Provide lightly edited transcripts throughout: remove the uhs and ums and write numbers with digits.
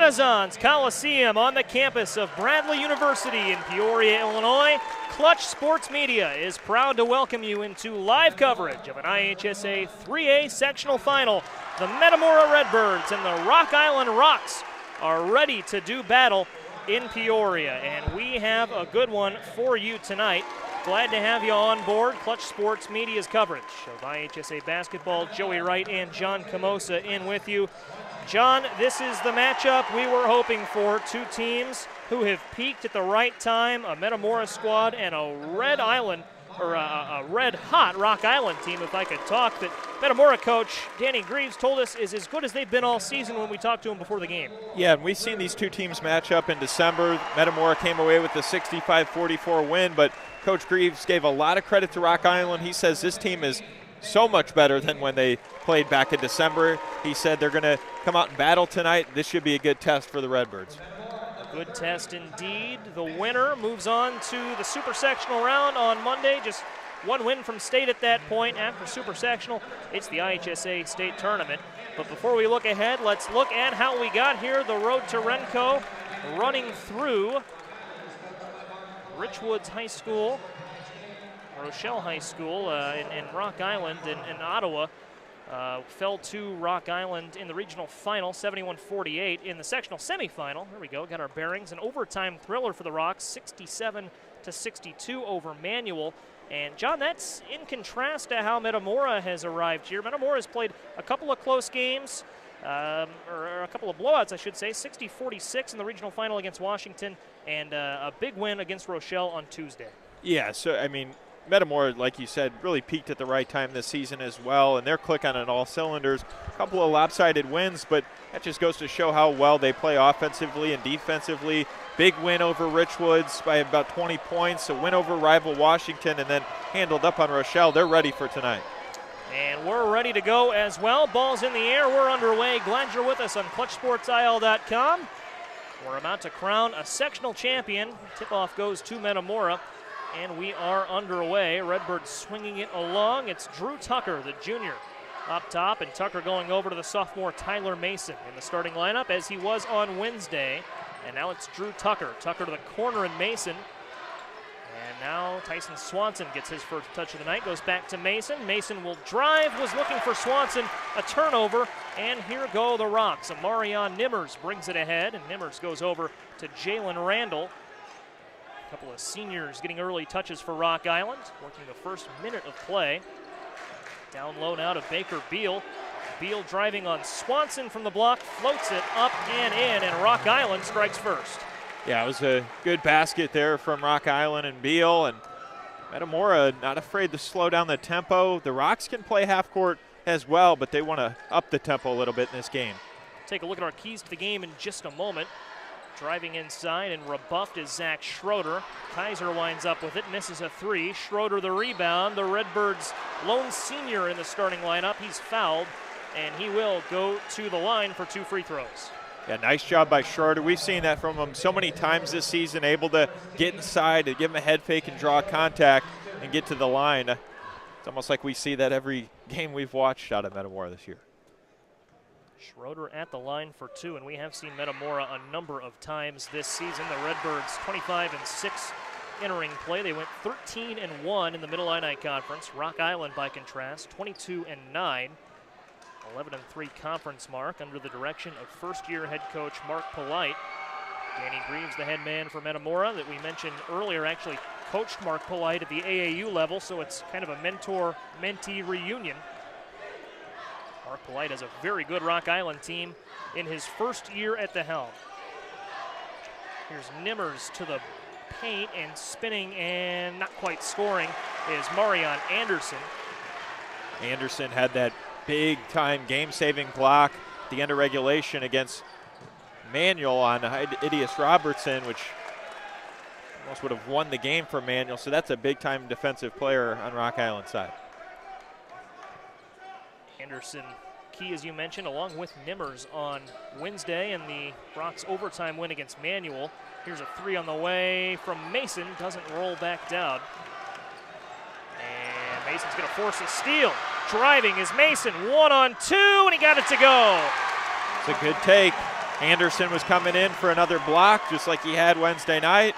Renaissance Coliseum on the campus of Bradley University in Peoria, Illinois. Clutch Sports Media is proud to welcome you into live coverage of an IHSA 3A sectional final. The Metamora Redbirds and the Rock Island Rocks are ready to do battle in Peoria, and we have a good one for you tonight. Glad to have you on board Clutch Sports Media's coverage of IHSA basketball. Joey Wright and John Camosa in with you. John, this is the matchup we were hoping for. Two teams who have peaked at the right time, a Metamora squad and a red hot Rock Island team, if I could talk, that Metamora coach Danny Greaves told us is as good as they've been all season when we talked to him before the game. Yeah, and we've seen these two teams match up in December. Metamora came away with a 65-44 win, but Coach Greaves gave a lot of credit to Rock Island. He says this team is so much better than when they played back in December. He said they're going to come out and battle tonight. This should be a good test for the Redbirds. A good test indeed. The winner moves on to the Super-Sectional round on Monday. Just one win from state at that point. After Super-Sectional, it's the IHSA state tournament. But before we look ahead, let's look at how we got here. The road to Renko running through Richwoods High School, Rochelle High School in Rock Island in Ottawa. Fell to Rock Island in the regional final, 71-48. In the sectional semifinal, there we go, got our bearings. An overtime thriller for the Rocks, 67-62 over Manual. And John, that's in contrast to how Metamora has arrived here. Metamora has played a couple of close games, or a couple of blowouts, I should say, 60-46 in the regional final against Washington, and a big win against Rochelle on Tuesday. Yeah, so, I mean, Metamora, like you said, really peaked at the right time this season as well, and they're clicking on all cylinders. A couple of lopsided wins, but that just goes to show how well they play offensively and defensively. Big win over Richwoods by about 20 points, a win over rival Washington, and then handled up on Rochelle. They're ready for tonight. And we're ready to go as well. Ball's in the air. We're underway. Glad you're with us on ClutchSportsIL.com. We're about to crown a sectional champion. Tip-off goes to Metamora. And we are underway. Redbirds swinging it along. It's Drew Tucker, the junior, up top, and Tucker going over to the sophomore Tyler Mason in the starting lineup as he was on Wednesday. And now it's Drew Tucker. Tucker to the corner and Mason. And now Tyson Swanson gets his first touch of the night, goes back to Mason. Mason will drive, was looking for Swanson, a turnover, and here go the Rocks. Amarion Nimmers brings it ahead, and Nimmers goes over to Jalen Randall. A couple of seniors getting early touches for Rock Island, working the first minute of play. Down low now to Baker Beal. Beal driving on Swanson from the block, floats it up and in, and Rock Island strikes first. Yeah, it was a good basket there from Rock Island and Beal, and Metamora not afraid to slow down the tempo. The Rocks can play half court as well, but they want to up the tempo a little bit in this game. Take a look at our keys to the game in just a moment. Driving inside and rebuffed is Zach Schroeder. Kaiser winds up with it, misses a three. Schroeder the rebound. The Redbirds' lone senior in the starting lineup. He's fouled, and he will go to the line for two free throws. Yeah, nice job by Schroeder. We've seen that from him so many times this season, able to get inside and give him a head fake and draw contact and get to the line. It's almost like we see that every game we've watched out of Metamora this year. Schroeder at the line for two, and we have seen Metamora a number of times this season. The Redbirds 25-6 entering play. They went 13-1 in the Middle Illini Conference. Rock Island, by contrast, 22-9. 11-3 conference mark under the direction of first-year head coach Mark Polite. Danny Greaves, the head man for Metamora that we mentioned earlier, actually coached Mark Polite at the AAU level, so it's kind of a mentor-mentee reunion. Mark Polite has a very good Rock Island team in his first year at the helm. Here's Nimmers to the paint, and spinning and not quite scoring is Marion Anderson. Anderson had that big-time game-saving block at the end of regulation against Manual on Idias Robertson, which almost would have won the game for Manual. So that's a big-time defensive player on Rock Island's side. Anderson, key as you mentioned, along with Nimmers on Wednesday in the Rocks overtime win against Manual. Here's a three on the way from Mason, doesn't roll back down. And Mason's gonna force a steal. Driving is Mason, 1-on-2, and he got it to go. It's a good take. Anderson was coming in for another block, just like he had Wednesday night.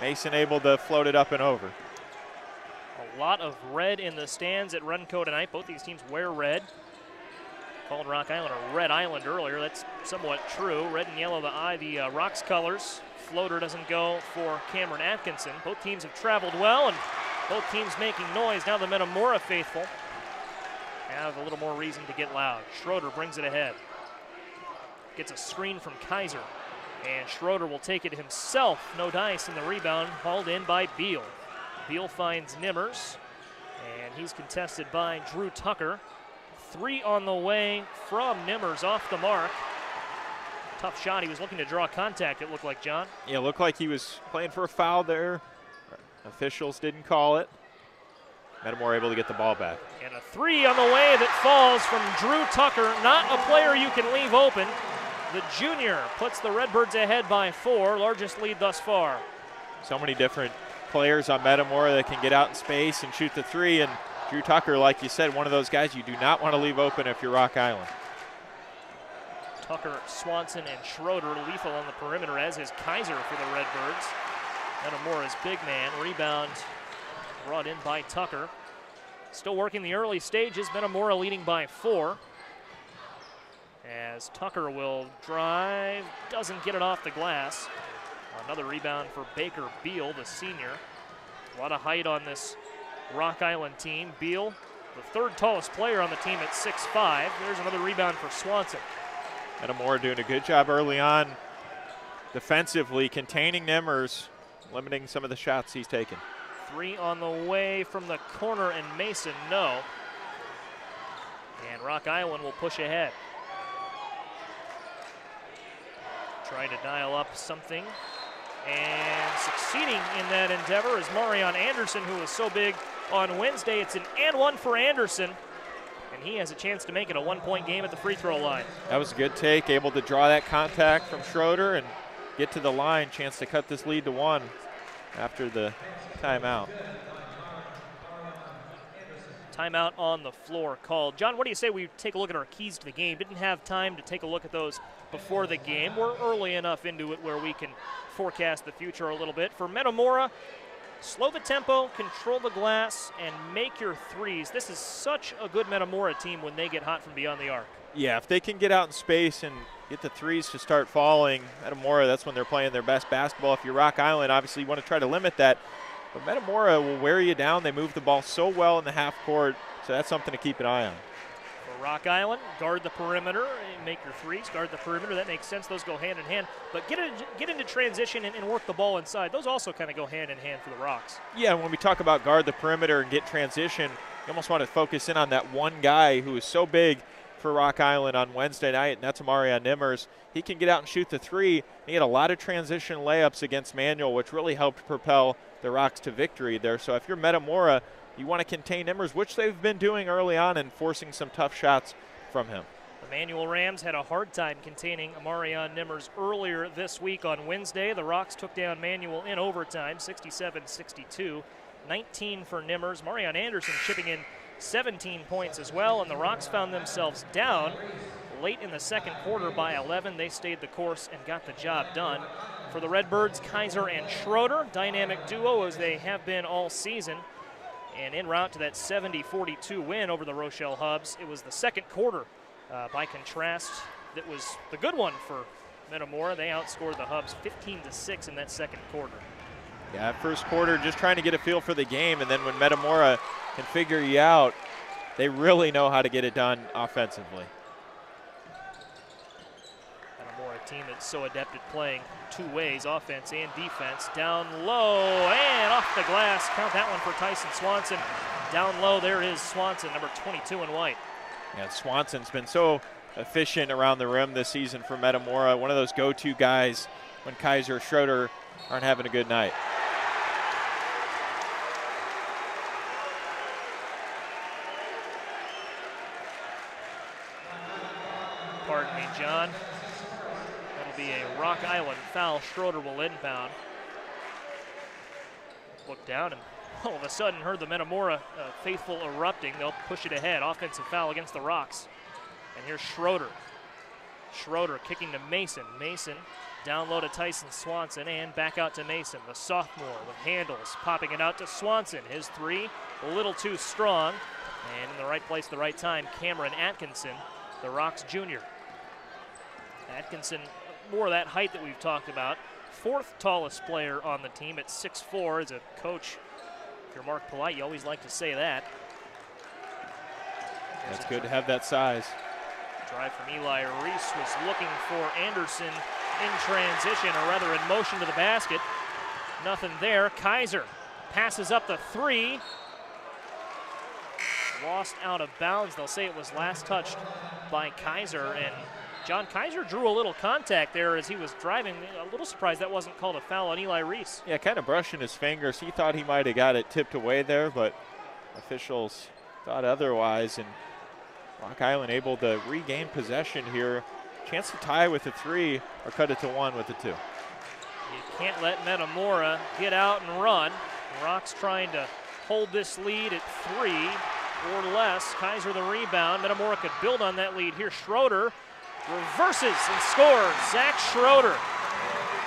Mason able to float it up and over. A lot of red in the stands at Runco tonight. Both these teams wear red. Called Rock Island a red island earlier. That's somewhat true. Red and yellow, the Rocks colors. Floater doesn't go for Cameron Atkinson. Both teams have traveled well, and both teams making noise. Now the Metamora faithful have a little more reason to get loud. Schroeder brings it ahead. Gets a screen from Kaiser, and Schroeder will take it himself. No dice in the rebound, hauled in by Beal. Beal finds Nimmers, and he's contested by Drew Tucker. 3 on the way from Nimmers, off the mark. Tough shot. He was looking to draw contact, it looked like, John. Yeah, looked like he was playing for a foul there. Officials didn't call it. Metamora able to get the ball back. And a 3 on the way that falls from Drew Tucker. Not a player you can leave open. The junior puts the Redbirds ahead by 4, largest lead thus far. So many different players on Metamora that can get out in space and shoot the 3, and Drew Tucker, like you said, one of those guys you do not want to leave open if you're Rock Island. Tucker, Swanson, and Schroeder lethal on the perimeter, as is Kaiser for the Redbirds. Metamora's big man. Rebound brought in by Tucker. Still working the early stages. Metamora leading by 4. As Tucker will drive, doesn't get it off the glass. Another rebound for Baker Beal, the senior. A lot of height on this Rock Island team. Beal, the 3rd tallest player on the team at 6'5". There's another rebound for Swanson. Metamora doing a good job early on defensively, containing Nimmers, limiting some of the shots he's taken. 3 on the way from the corner, and Mason, no. And Rock Island will push ahead. Trying to dial up something, and succeeding in that endeavor is Marion Anderson, who was so big on Wednesday. It's an and 1 for Anderson, and he has a chance to make it a 1-point game at the free throw line. That was a good take, able to draw that contact from Schroeder and get to the line. Chance to cut this lead to 1 after the timeout. Timeout on the floor called. John, what do you say we take a look at our keys to the game? Didn't have time to take a look at those before the game. We're early enough into it where we can forecast the future a little bit. For Metamora, slow the tempo, control the glass, and make your threes. This is such a good Metamora team when they get hot from beyond the arc. Yeah, if they can get out in space and get the threes to start falling, Metamora, that's when they're playing their best basketball. If you're Rock Island, obviously you want to try to limit that. But Metamora will wear you down. They move the ball so well in the half court, so that's something to keep an eye on. For Rock Island, guard the perimeter, make your threes, guard the perimeter. That makes sense. Those go hand in hand. But get into transition and work the ball inside. Those also kind of go hand in hand for the Rocks. Yeah, when we talk about guard the perimeter and get transition, you almost want to focus in on that one guy who is so big for Rock Island on Wednesday night, and that's Marion Nimmers. He can get out and shoot the 3. He had a lot of transition layups against Manual, which really helped propel the Rocks to victory there. So if you're Metamora, you want to contain Nimmers, which they've been doing early on and forcing some tough shots from him. The Manual Rams had a hard time containing Marion Nimmers earlier this week on Wednesday. The Rocks took down Manual in overtime, 67-62. 19 for Nimmers. Marion Anderson chipping in 17 points as well, and the Rocks found themselves down late in the second quarter by 11. They stayed the course and got the job done. For the Redbirds, Kaiser and Schroeder, dynamic duo as they have been all season. And en route to that 70-42 win over the Rochelle Hubs, it was the second quarter, by contrast, that was the good one for Metamora. They outscored the Hubs 15-6 in that second quarter. Yeah, first quarter just trying to get a feel for the game, and then when Metamora can figure you out, they really know how to get it done offensively. Metamora, a team that's so adept at playing 2 ways, offense and defense. Down low and off the glass. Count that one for Tyson Swanson. Down low, there is Swanson, number 22 in white. Yeah, Swanson's been so efficient around the rim this season for Metamora. One of those go-to guys when Kaiser, Schroeder aren't having a good night. Pardon me, John. That'll be a Rock Island foul. Schroeder will inbound. Look down and all of a sudden heard the Metamora faithful erupting. They'll push it ahead. Offensive foul against the Rocks. And here's Schroeder. Schroeder kicking to Mason. Mason down low to Tyson Swanson and back out to Mason, the sophomore with handles, popping it out to Swanson. His three, a little too strong. And in the right place, the right time, Cameron Atkinson, the Rocks junior. Atkinson, more of that height that we've talked about. Fourth tallest player on the team at 6'4". As a coach, if you're Mark Polite, you always like to say that. That's good to have that size. Drive from Eli Reese was looking for Anderson in transition, or rather in motion to the basket. Nothing there. Kaiser passes up the three. Lost out of bounds. They'll say it was last touched by Kaiser, and John Kaiser drew a little contact there as he was driving. A little surprised that wasn't called a foul on Eli Reese. Yeah, kind of brushing his fingers. He thought he might have got it tipped away there, but officials thought otherwise, and Rock Island able to regain possession here. Chance to tie with a three or cut it to one with a two. You can't let Metamora get out and run. Rock's trying to hold this lead at 3 or less. Kaiser the rebound. Metamora could build on that lead here. Schroeder reverses and scores. Zach Schroeder.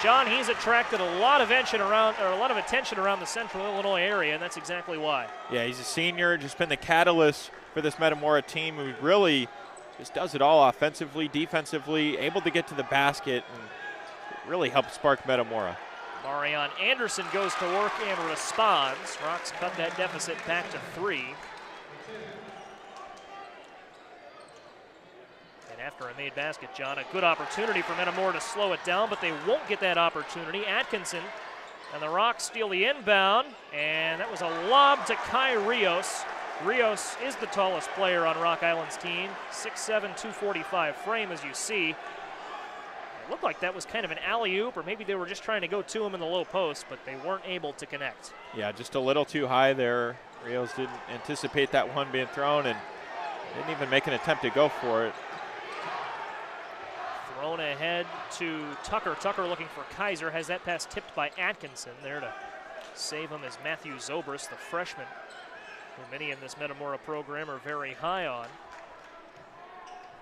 John, he's attracted a lot of attention around the Central Illinois area, and that's exactly why. Yeah, he's a senior, just been the catalyst for this Metamora team, who really just does it all offensively, defensively, able to get to the basket, and really helped spark Metamora. Marion Anderson goes to work and responds. Rocks cut that deficit back to 3. And after a made basket, John, a good opportunity for Metamora to slow it down, but they won't get that opportunity. Atkinson and the Rocks steal the inbound, and that was a lob to Kai Rios. Rios is the tallest player on Rock Island's team, 6'7", 245 frame, as you see. It looked like that was kind of an alley-oop, or maybe they were just trying to go to him in the low post, but they weren't able to connect. Yeah, just a little too high there. Rios didn't anticipate that one being thrown and didn't even make an attempt to go for it. Thrown ahead to Tucker. Tucker looking for Kaiser, has that pass tipped by Atkinson. There to save him is Matthew Zobrist, the freshman, who many in this Metamora program are very high on.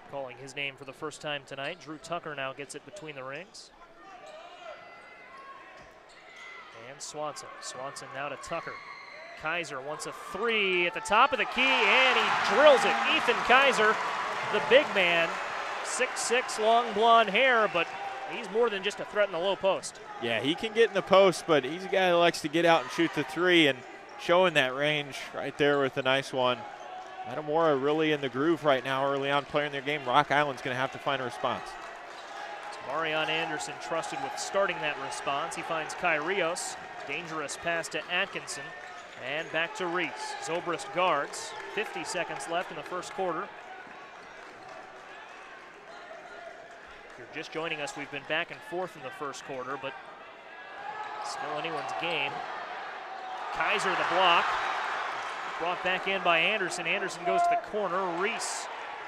Calling his name for the first time tonight. Drew Tucker now gets it between the rings. And Swanson. Swanson now to Tucker. Kaiser wants a three at the top of the key, and he drills it. Ethan Kaiser, the big man, 6'6", long blonde hair, but he's more than just a threat in the low post. Yeah, he can get in the post, but he's a guy who likes to get out and shoot the three, and showing that range right there with a nice one. Metamora really in the groove right now, early on playing their game. Rock Island's going to have to find a response. It's Marion Anderson trusted with starting that response. He finds Kai Rios. Dangerous pass to Atkinson. And back to Reese. Zobrist guards. 50 seconds left in the first quarter. If you're just joining us, we've been back and forth in the first quarter, but still anyone's game. Kaiser the block. Brought back in by Anderson. Anderson goes to the corner. Reese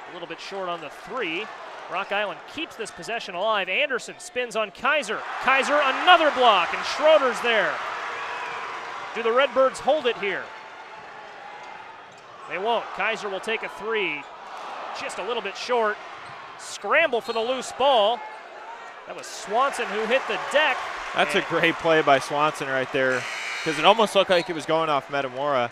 a little bit short on the three. Rock Island keeps this possession alive. Anderson spins on Kaiser. Kaiser another block, and Schroeder's there. Do the Redbirds hold it here? They won't. Kaiser will take a three. Just a little bit short. Scramble for the loose ball. That was Swanson who hit the deck. That's a great play by Swanson right there, because it almost looked like it was going off Metamora.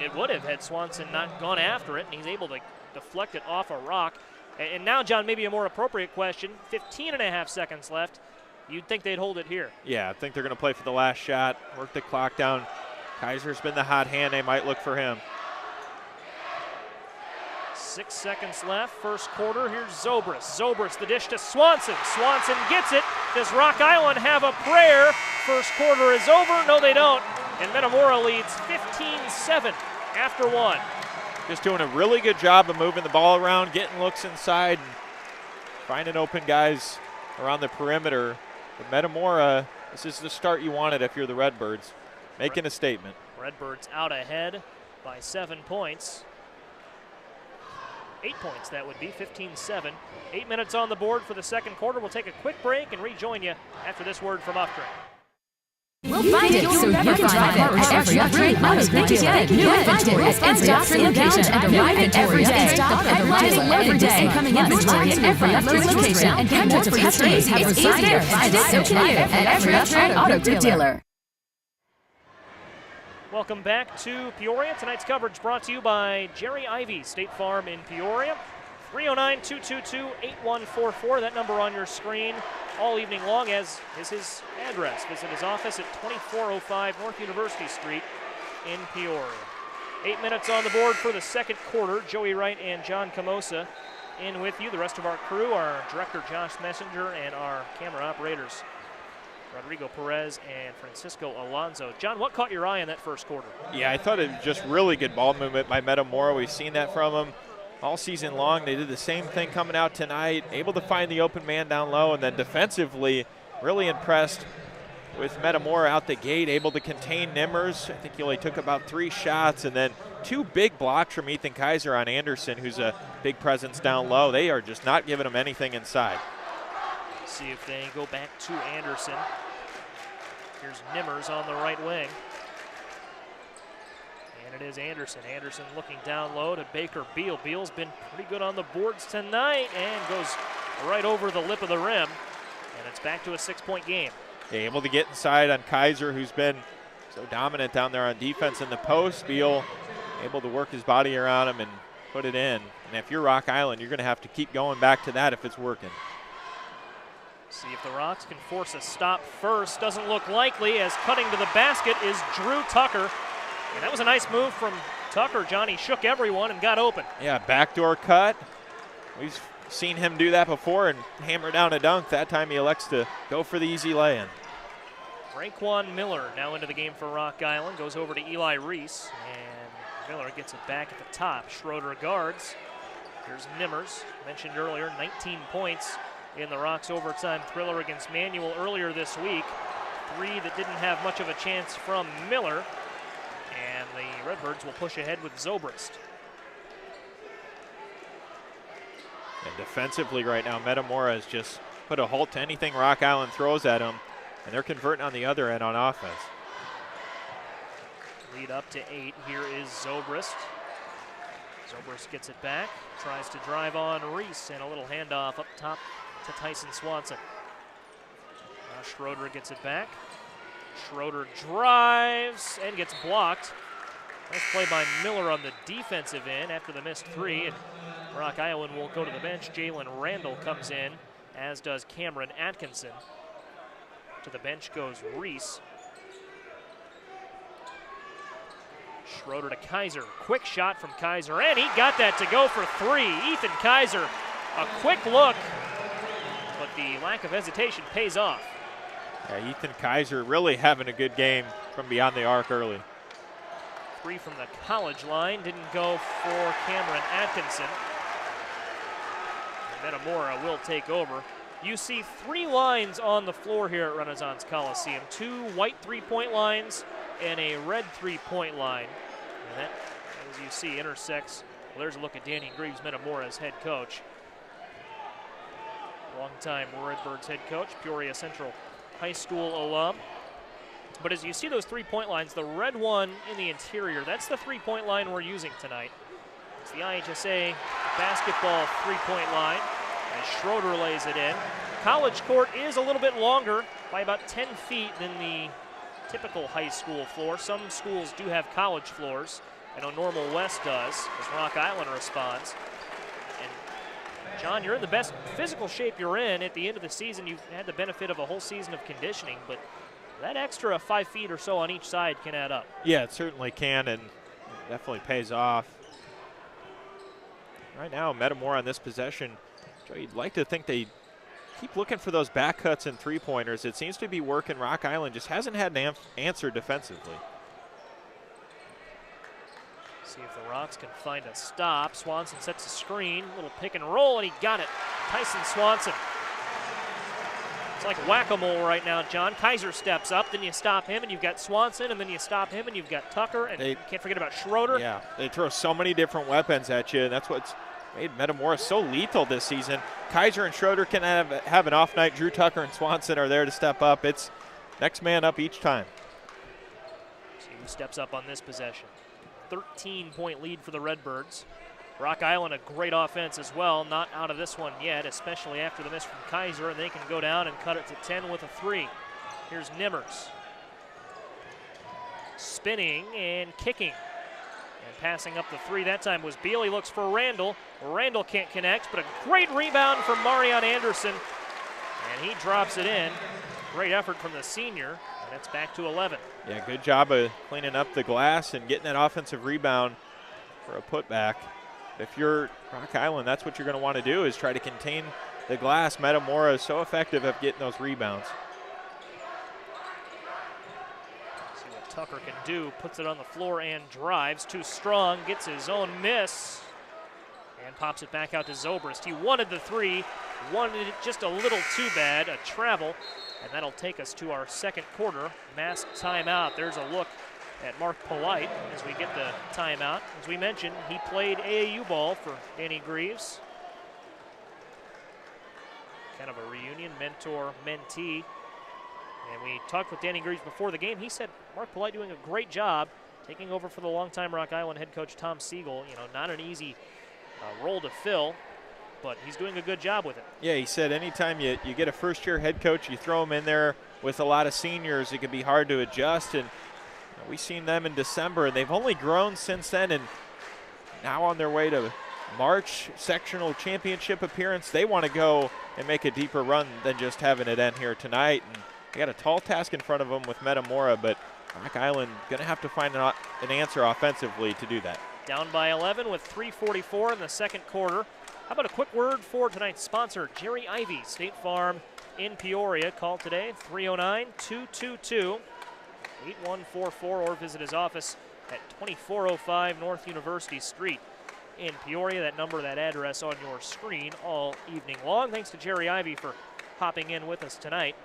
It would have had Swanson not gone after it, and he's able to deflect it off a rock. And now, John, maybe a more appropriate question. 15.5 seconds left. You'd think they'd hold it here. Yeah, I think they're going to play for the last shot, work the clock down. Kaiser's been the hot hand. They might look for him. 6 seconds left, first quarter. Here's Zobrist. Zobrist, the dish to Swanson. Swanson gets it. Does Rock Island have a prayer? First quarter is over. No, they don't. And Metamora leads 15-7 after one. Just doing a really good job of moving the ball around, getting looks inside, and finding open guys around the perimeter. But Metamora, this is the start you wanted if you're the Redbirds, making a statement. Redbirds out ahead by 7 points. 8 points, that would be, 15-7. 8 minutes on the board for the second quarter. We'll take a quick break and rejoin you after this word from Updrain. We'll find it so you can drive it at every upgrade. New inventory at every upgrade location. Arrive at every day. And coming inventory at every upgrade location. And hundreds of customers have resigned their find it so can you at every upgrade auto group dealer. Welcome back to Peoria. Tonight's coverage brought to you by Jerry Ivy, State Farm in Peoria. 309-222-8144, that number on your screen all evening long, as is his address. Visit his office at 2405 North University Street in Peoria. 8 minutes on the board for the second quarter. Joey Wright and John Camosa in with you. The rest of our crew, our director Josh Messenger and our camera operators Rodrigo Perez and Francisco Alonso. John, what caught your eye in that first quarter? Yeah, I thought it was just really good ball movement by Metamora. We've seen that from them all season long. They did the same thing coming out tonight, able to find the open man down low, and then defensively really impressed with Metamora out the gate, able to contain Nimmers. I think he only took about 3 shots, and then 2 big blocks from Ethan Kaiser on Anderson, who's a big presence down low. They are just not giving him anything inside. See if they go back to Anderson. Here's Nimmers on the right wing. And it is Anderson. Anderson looking down low to Baker Beal. Beal's been pretty good on the boards tonight and goes right over the lip of the rim. And it's back to a 6-point game. Yeah, able to get inside on Kaiser, who's been so dominant down there on defense in the post. Beal able to work his body around him and put it in. And if you're Rock Island, you're going to have to keep going back to that if it's working. See if the Rocks can force a stop first. Doesn't look likely, as cutting to the basket is Drew Tucker. And that was a nice move from Tucker. Johnny shook everyone and got open. Yeah, backdoor cut. We've seen him do that before and hammer down a dunk. That time he elects to go for the easy lay-in. Raekwon Miller now into the game for Rock Island. Goes over to Eli Reese. And Miller gets it back at the top. Schroeder guards. Here's Nimmers. Mentioned earlier, 19 points in the Rocks' overtime thriller against Manual earlier this week. 3 that didn't have much of a chance from Miller. And the Redbirds will push ahead with Zobrist. And defensively right now, Metamora has just put a halt to anything Rock Island throws at them, and they're converting on the other end on offense. Lead up to 8. Here is Zobrist. Zobrist gets it back, tries to drive on Reese, and a little handoff up top to Tyson Swanson. Now Schroeder gets it back. Schroeder drives and gets blocked. Nice play by Miller on the defensive end after the missed 3. And Rock Island will go to the bench. Jalen Randall comes in, as does Cameron Atkinson. To the bench goes Reese. Schroeder to Kaiser. Quick shot from Kaiser, and he got that to go for 3. Ethan Kaiser, a quick look, but the lack of hesitation pays off. Yeah, Ethan Kaiser really having a good game from beyond the arc early. 3 from the college line, didn't go for Cameron Atkinson. And Metamora will take over. You see 3 lines on the floor here at Renaissance Coliseum. 2 white 3-point lines and a red 3-point line. And that, as you see, intersects. Well, there's a look at Danny Greaves, Metamora's head coach. Longtime Redbirds head coach, Peoria Central High School alum. But as you see those 3-point lines, the red one in the interior, that's the 3-point line we're using tonight. It's the IHSA basketball 3-point line as Schroeder lays it in. College court is a little bit longer by about 10 feet than the typical high school floor. Some schools do have college floors. I know Normal West does, as Rock Island responds. And John, you're in the best physical shape you're in. At the end of the season, you've had the benefit of a whole season of conditioning, but that extra 5 feet or so on each side can add up. Yeah, it certainly can, and definitely pays off. Right now, Metamora on this possession, you'd like to think they keep looking for those back cuts and 3-pointers. It seems to be working. Rock Island just hasn't had an answer defensively. See if the Rocks can find a stop. Swanson sets a screen, little pick and roll, and he got it. Tyson Swanson. It's like whack-a-mole right now, John. Kaiser steps up, then you stop him, and you've got Swanson, and then you stop him, and you've got Tucker, and you can't forget about Schroeder. Yeah, they throw so many different weapons at you, and that's what's made Metamora so lethal this season. Kaiser and Schroeder can have an off night. Drew Tucker and Swanson are there to step up. It's next man up each time. See who steps up on this possession. 13-point lead for the Redbirds. Rock Island, a great offense as well, not out of this one yet, especially after the miss from Kaiser, and they can go down and cut it to 10 with a 3. Here's Nimmers. Spinning and kicking. And passing up the 3 that time was Beal. He looks for Randall. Randall can't connect, but a great rebound from Marion Anderson. And he drops it in. Great effort from the senior, and it's back to 11. Yeah, good job of cleaning up the glass and getting that offensive rebound for a putback. If you're Rock Island, that's what you're going to want to do, is try to contain the glass. Metamora is so effective at getting those rebounds. See what Tucker can do. Puts it on the floor and drives. Too strong. Gets his own miss. And pops it back out to Zobrist. He wanted the 3. Wanted it just a little too bad. A travel. And that'll take us to our second quarter. Masked timeout. There's a look at Mark Polite as we get the timeout. As we mentioned, he played AAU ball for Danny Greaves. Kind of a reunion, mentor-mentee. And we talked with Danny Greaves before the game. He said Mark Polite doing a great job taking over for the longtime Rock Island head coach Tom Siegel. You know, not an easy role to fill, but he's doing a good job with it. Yeah, he said anytime you get a first-year head coach, you throw him in there with a lot of seniors, it can be hard to adjust. And we've seen them in December, and they've only grown since then, and now on their way to March sectional championship appearance. They want to go and make a deeper run than just having it end here tonight. And they got a tall task in front of them with Metamora, but Rock Island going to have to find an answer offensively to do that. Down by 11 with 3:44 in the second quarter. How about a quick word for tonight's sponsor, Jerry Ivy, State Farm in Peoria. Call today, 309-222-8144, or visit his office at 2405 North University Street in Peoria. That number, that address on your screen all evening long. Thanks to Jerry Ivy for hopping in with us tonight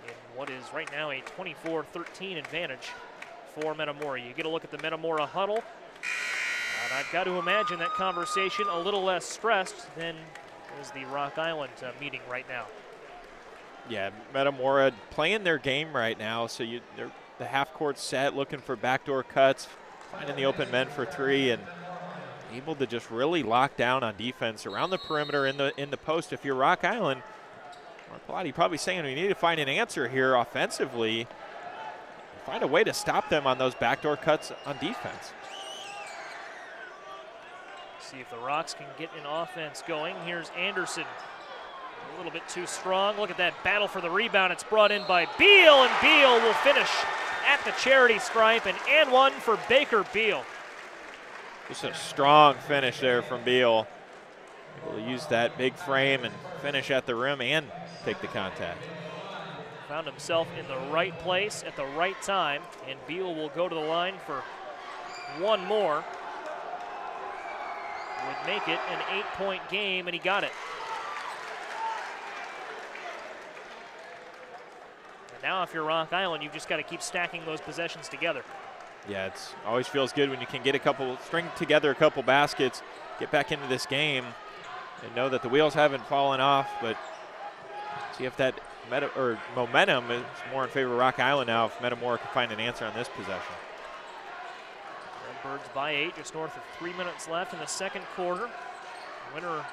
in what is right now a 24-13 advantage for Metamora. You get a look at the Metamora huddle, and I've got to imagine that conversation a little less stressed than is the Rock Island meeting right now. Yeah, Metamora playing their game right now, so they're the half-court set, looking for backdoor cuts, finding the open men for 3, and able to just really lock down on defense around the perimeter in the post. If you're Rock Island, Mark Pilotti probably saying we need to find an answer here offensively, find a way to stop them on those backdoor cuts on defense. See if the Rocks can get an offense going. Here's Anderson. A little bit too strong. Look at that battle for the rebound. It's brought in by Beal, and Beal will finish at the charity stripe, and one for Baker Beal. Just a strong finish there from Beal. Able to use that big frame and finish at the rim and take the contact. Found himself in the right place at the right time, and Beal will go to the line for one more. Would make it an 8-point game, and he got it. And now if you're Rock Island, you've just got to keep stacking those possessions together. Yeah, it's always feels good when you can get string together a couple baskets, get back into this game, and know that the wheels haven't fallen off, but see if that momentum is more in favor of Rock Island now, if Metamora can find an answer on this possession. Redbirds by 8, just north of 3 minutes left in the second quarter. Winner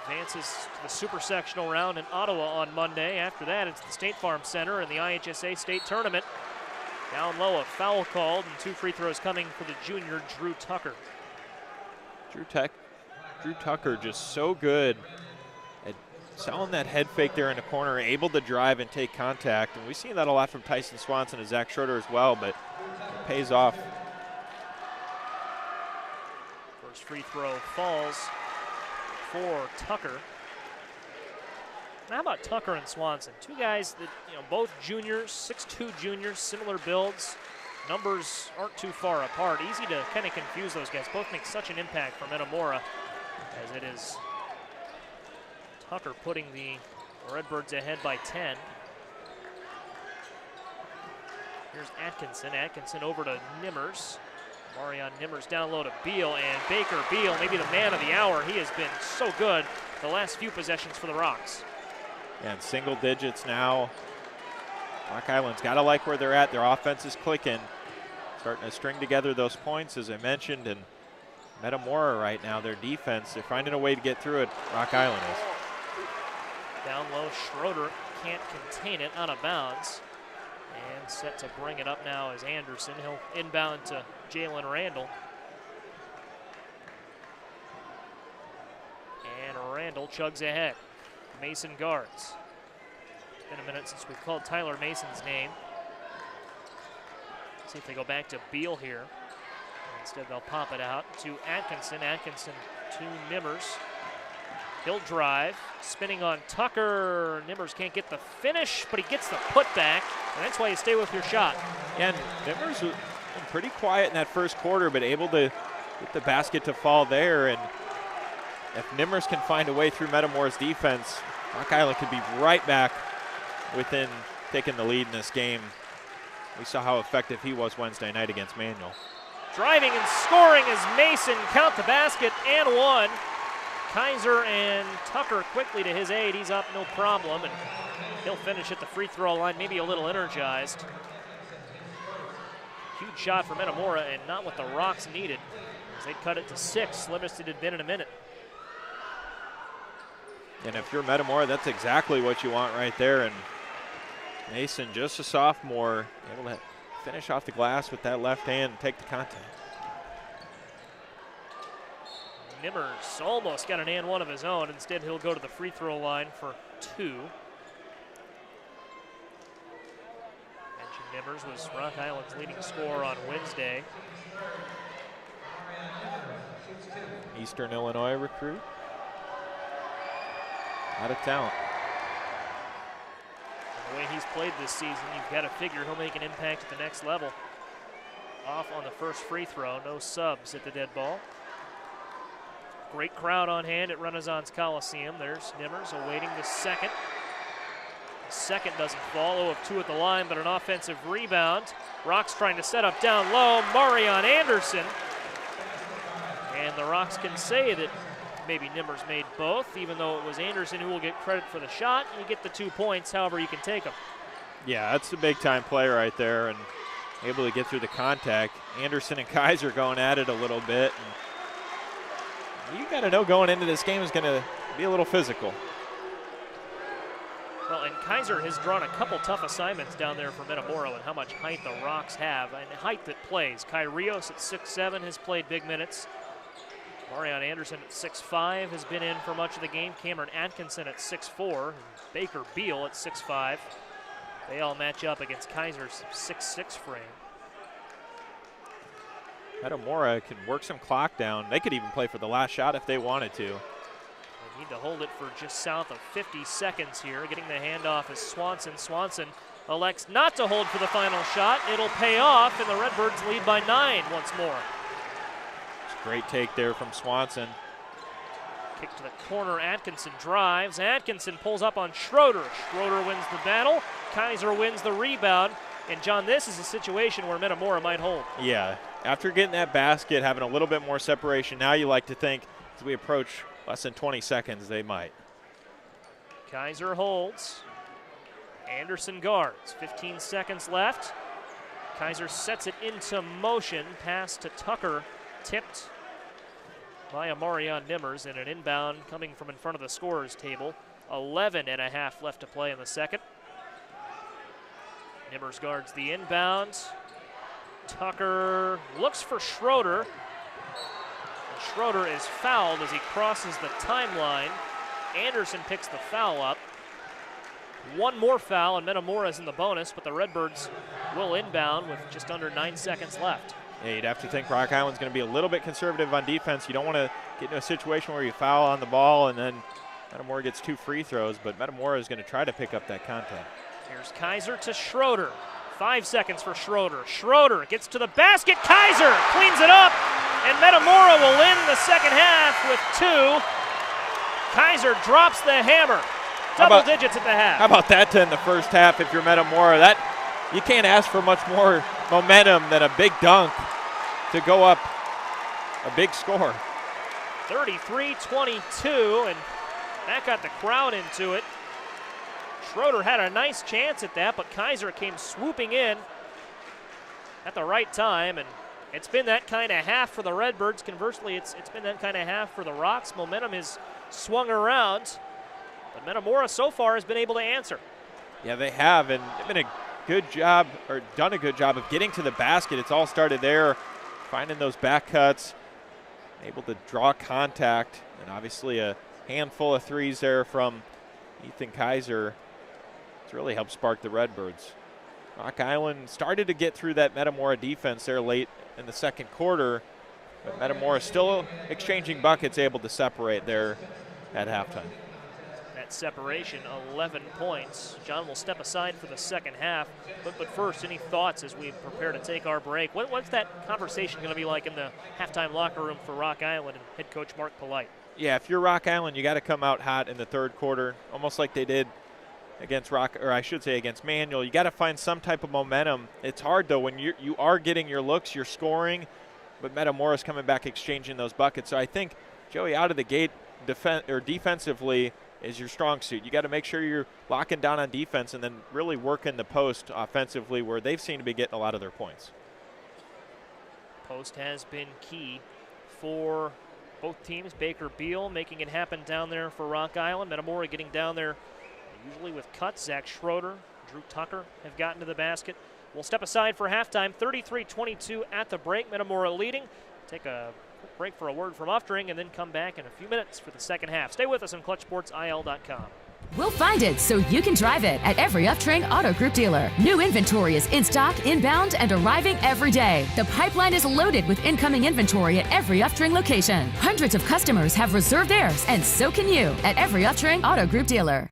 advances to the Super-Sectional round in Ottawa on Monday. After that, it's the State Farm Center in the IHSA State Tournament. Down low, a foul called, and 2 free throws coming for the junior, Drew Tucker. Drew Tucker just so good at selling that head fake there in the corner, able to drive and take contact. And we've seen that a lot from Tyson Swanson and Zach Schroeder as well, but it pays off. First free throw falls for Tucker. Now how about Tucker and Swanson? Two guys that, both juniors, 6'2" juniors, similar builds. Numbers aren't too far apart. Easy to kind of confuse those guys. Both make such an impact for Metamora, as it is Tucker putting the Redbirds ahead by 10. Here's Atkinson. Atkinson over to Nimmers. Marion Nimmers down low to Beal, and Baker Beal, maybe the man of the hour. He has been so good the last few possessions for the Rocks. And single digits now. Rock Island's got to like where they're at. Their offense is clicking. Starting to string together those points, as I mentioned, and Metamora right now, their defense, they're finding a way to get through it. Rock Island is. Down low, Schroeder can't contain it, out of bounds. And set to bring it up now is Anderson. He'll inbound to Jalen Randall. And Randall chugs ahead. Mason guards. It's been a minute since we've called Tyler Mason's name. See if they go back to Beal here. Instead, they'll pop it out to Atkinson. Atkinson to Nimmers. He'll drive, spinning on Tucker. Nimmers can't get the finish, but he gets the putback, and that's why you stay with your shot. And Nimmers was pretty quiet in that first quarter, but able to get the basket to fall there. And if Nimmers can find a way through Metamora's defense, Rock Island could be right back within taking the lead in this game. We saw how effective he was Wednesday night against Manual. Driving and scoring as Mason count the basket and one. Kaiser and Tucker quickly to his aid. He's up, no problem, and he'll finish at the free throw line, maybe a little energized. Huge shot for Metamora, and not what the Rocks needed, as they'd cut it to 6. Livingston had been in a minute. And if you're Metamora, that's exactly what you want right there. And Mason, just a sophomore, able to finish off the glass with that left hand and take the contact. Nimmers almost got an and one of his own. Instead, he'll go to the free throw line for 2. Mentioned Nimmers was Rock Island's leading scorer on Wednesday. Eastern Illinois recruit. Out of talent. The way he's played this season, you've got to figure he'll make an impact at the next level. Off on the first free throw, no subs at the dead ball. Great crowd on hand at Renaissance Coliseum. There's Nimmers awaiting the second. The second doesn't fall. 0 of 2 at the line, but an offensive rebound. Rocks trying to set up down low. Marion Anderson. And the Rocks can say that maybe Nimmers made both, even though it was Anderson who will get credit for the shot. You get the 2 points, however you can take them. Yeah, that's a big-time play right there, and able to get through the contact. Anderson and Kaiser going at it a little bit. And you got to know going into this game is going to be a little physical. Well, and Kaiser has drawn a couple tough assignments down there for Metamora and how much height the Rocks have, and height that plays. Kai Rios at 6'7" has played big minutes. Marion Anderson at 6'5" has been in for much of the game. Cameron Atkinson at 6'4", and Baker Beal at 6'5". They all match up against Kaiser's 6'6" frame. Metamora can work some clock down. They could even play for the last shot if they wanted to. They need to hold it for just south of 50 seconds here. Getting the handoff is Swanson. Swanson elects not to hold for the final shot. It'll pay off, and the Redbirds lead by 9 once more. Great take there from Swanson. Kick to the corner, Atkinson drives. Atkinson pulls up on Schroeder. Schroeder wins the battle. Kaiser wins the rebound. And John, this is a situation where Metamora might hold. Yeah, after getting that basket, having a little bit more separation, now you like to think as we approach less than 20 seconds, they might. Kaiser holds. Anderson guards. 15 seconds left. Kaiser sets it into motion. Pass to Tucker. Tipped by Marion Nimmers, and an inbound coming from in front of the scorer's table. 11.5 left to play in the second. Nimmers guards the inbound. Tucker looks for Schroeder. And Schroeder is fouled as he crosses the timeline. Anderson picks the foul up. One more foul, and Metamora's in the bonus, but the Redbirds will inbound with just under 9 seconds left. Yeah, you'd have to think Rock Island's going to be a little bit conservative on defense. You don't want to get into a situation where you foul on the ball and then Metamora gets 2 free throws, but Metamora is going to try to pick up that contact. Here's Kaiser to Schroeder. 5 seconds for Schroeder. Schroeder gets to the basket. Kaiser cleans it up, and Metamora will end the second half with 2. Kaiser drops the hammer. Double digits at the half. How about that to end the first half if you're Metamora? That, you can't ask for much more momentum than a big dunk to go up a big score. 33-22, and that got the crowd into it. Schroeder had a nice chance at that, but Kaiser came swooping in at the right time, and It's been that kind of half for the Redbirds. Conversely, it's been that kind of half for the Rocks. Momentum has swung around, but Metamora so far has been able to answer. Yeah, they have, and they've been a good job, or done a good job of getting to the basket. It's all started there, finding those back cuts, able to draw contact, and obviously a handful of threes there from Ethan Kaiser. It's really helped spark the Redbirds. Rock Island started to get through that Metamora defense there late in the second quarter, but Metamora still exchanging buckets, able to separate there at halftime. That separation, 11 points. John will step aside for the second half, but first, any thoughts as we prepare to take our break? What's that conversation going to be like in the halftime locker room for Rock Island and head coach Mark Polite? Yeah, if you're Rock Island, you got to come out hot in the third quarter, almost like they did against against Manual. You got to find some type of momentum. It's hard though when you are getting your looks, you're scoring, but Metamora's coming back exchanging those buckets. So I think Joey out of the gate defensively is your strong suit. You got to make sure you're locking down on defense and then really working the post offensively, where they've seemed to be getting a lot of their points. Post has been key for both teams. Baker Beal making it happen down there for Rock Island. Metamora getting down there usually with cuts. Zach Schroeder, Drew Tucker have gotten to the basket. We'll step aside for halftime. 33-22 at the break. Metamora leading. Take a quick break for a word from Uftring and then come back in a few minutes for the second half. Stay with us on ClutchSportsIL.com. We'll find it so you can drive it at every Uftring Auto Group dealer. New inventory is in stock, inbound, and arriving every day. The pipeline is loaded with incoming inventory at every Uftring location. Hundreds of customers have reserved theirs, and so can you at every Uftring Auto Group dealer.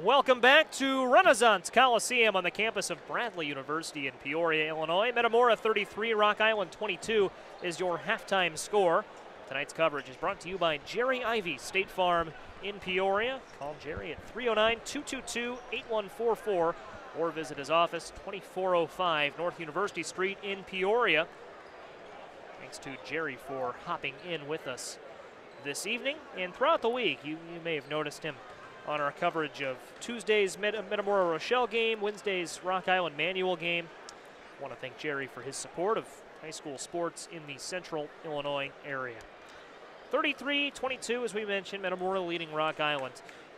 Welcome back to Renaissance Coliseum on the campus of Bradley University in Peoria, Illinois. Metamora 33, Rock Island 22 is your halftime score. Tonight's coverage is brought to you by Jerry Ivy, State Farm in Peoria. Call Jerry at 309-222-8144 or visit his office, 2405 North University Street in Peoria. Thanks to Jerry for hopping in with us this evening. And throughout the week, you may have noticed him on our coverage of Tuesday's Metamora Rochelle game, Wednesday's Rock Island Manual game. I want to thank Jerry for his support of high school sports in the central Illinois area. 33-22, as we mentioned, Metamora leading Rock Island.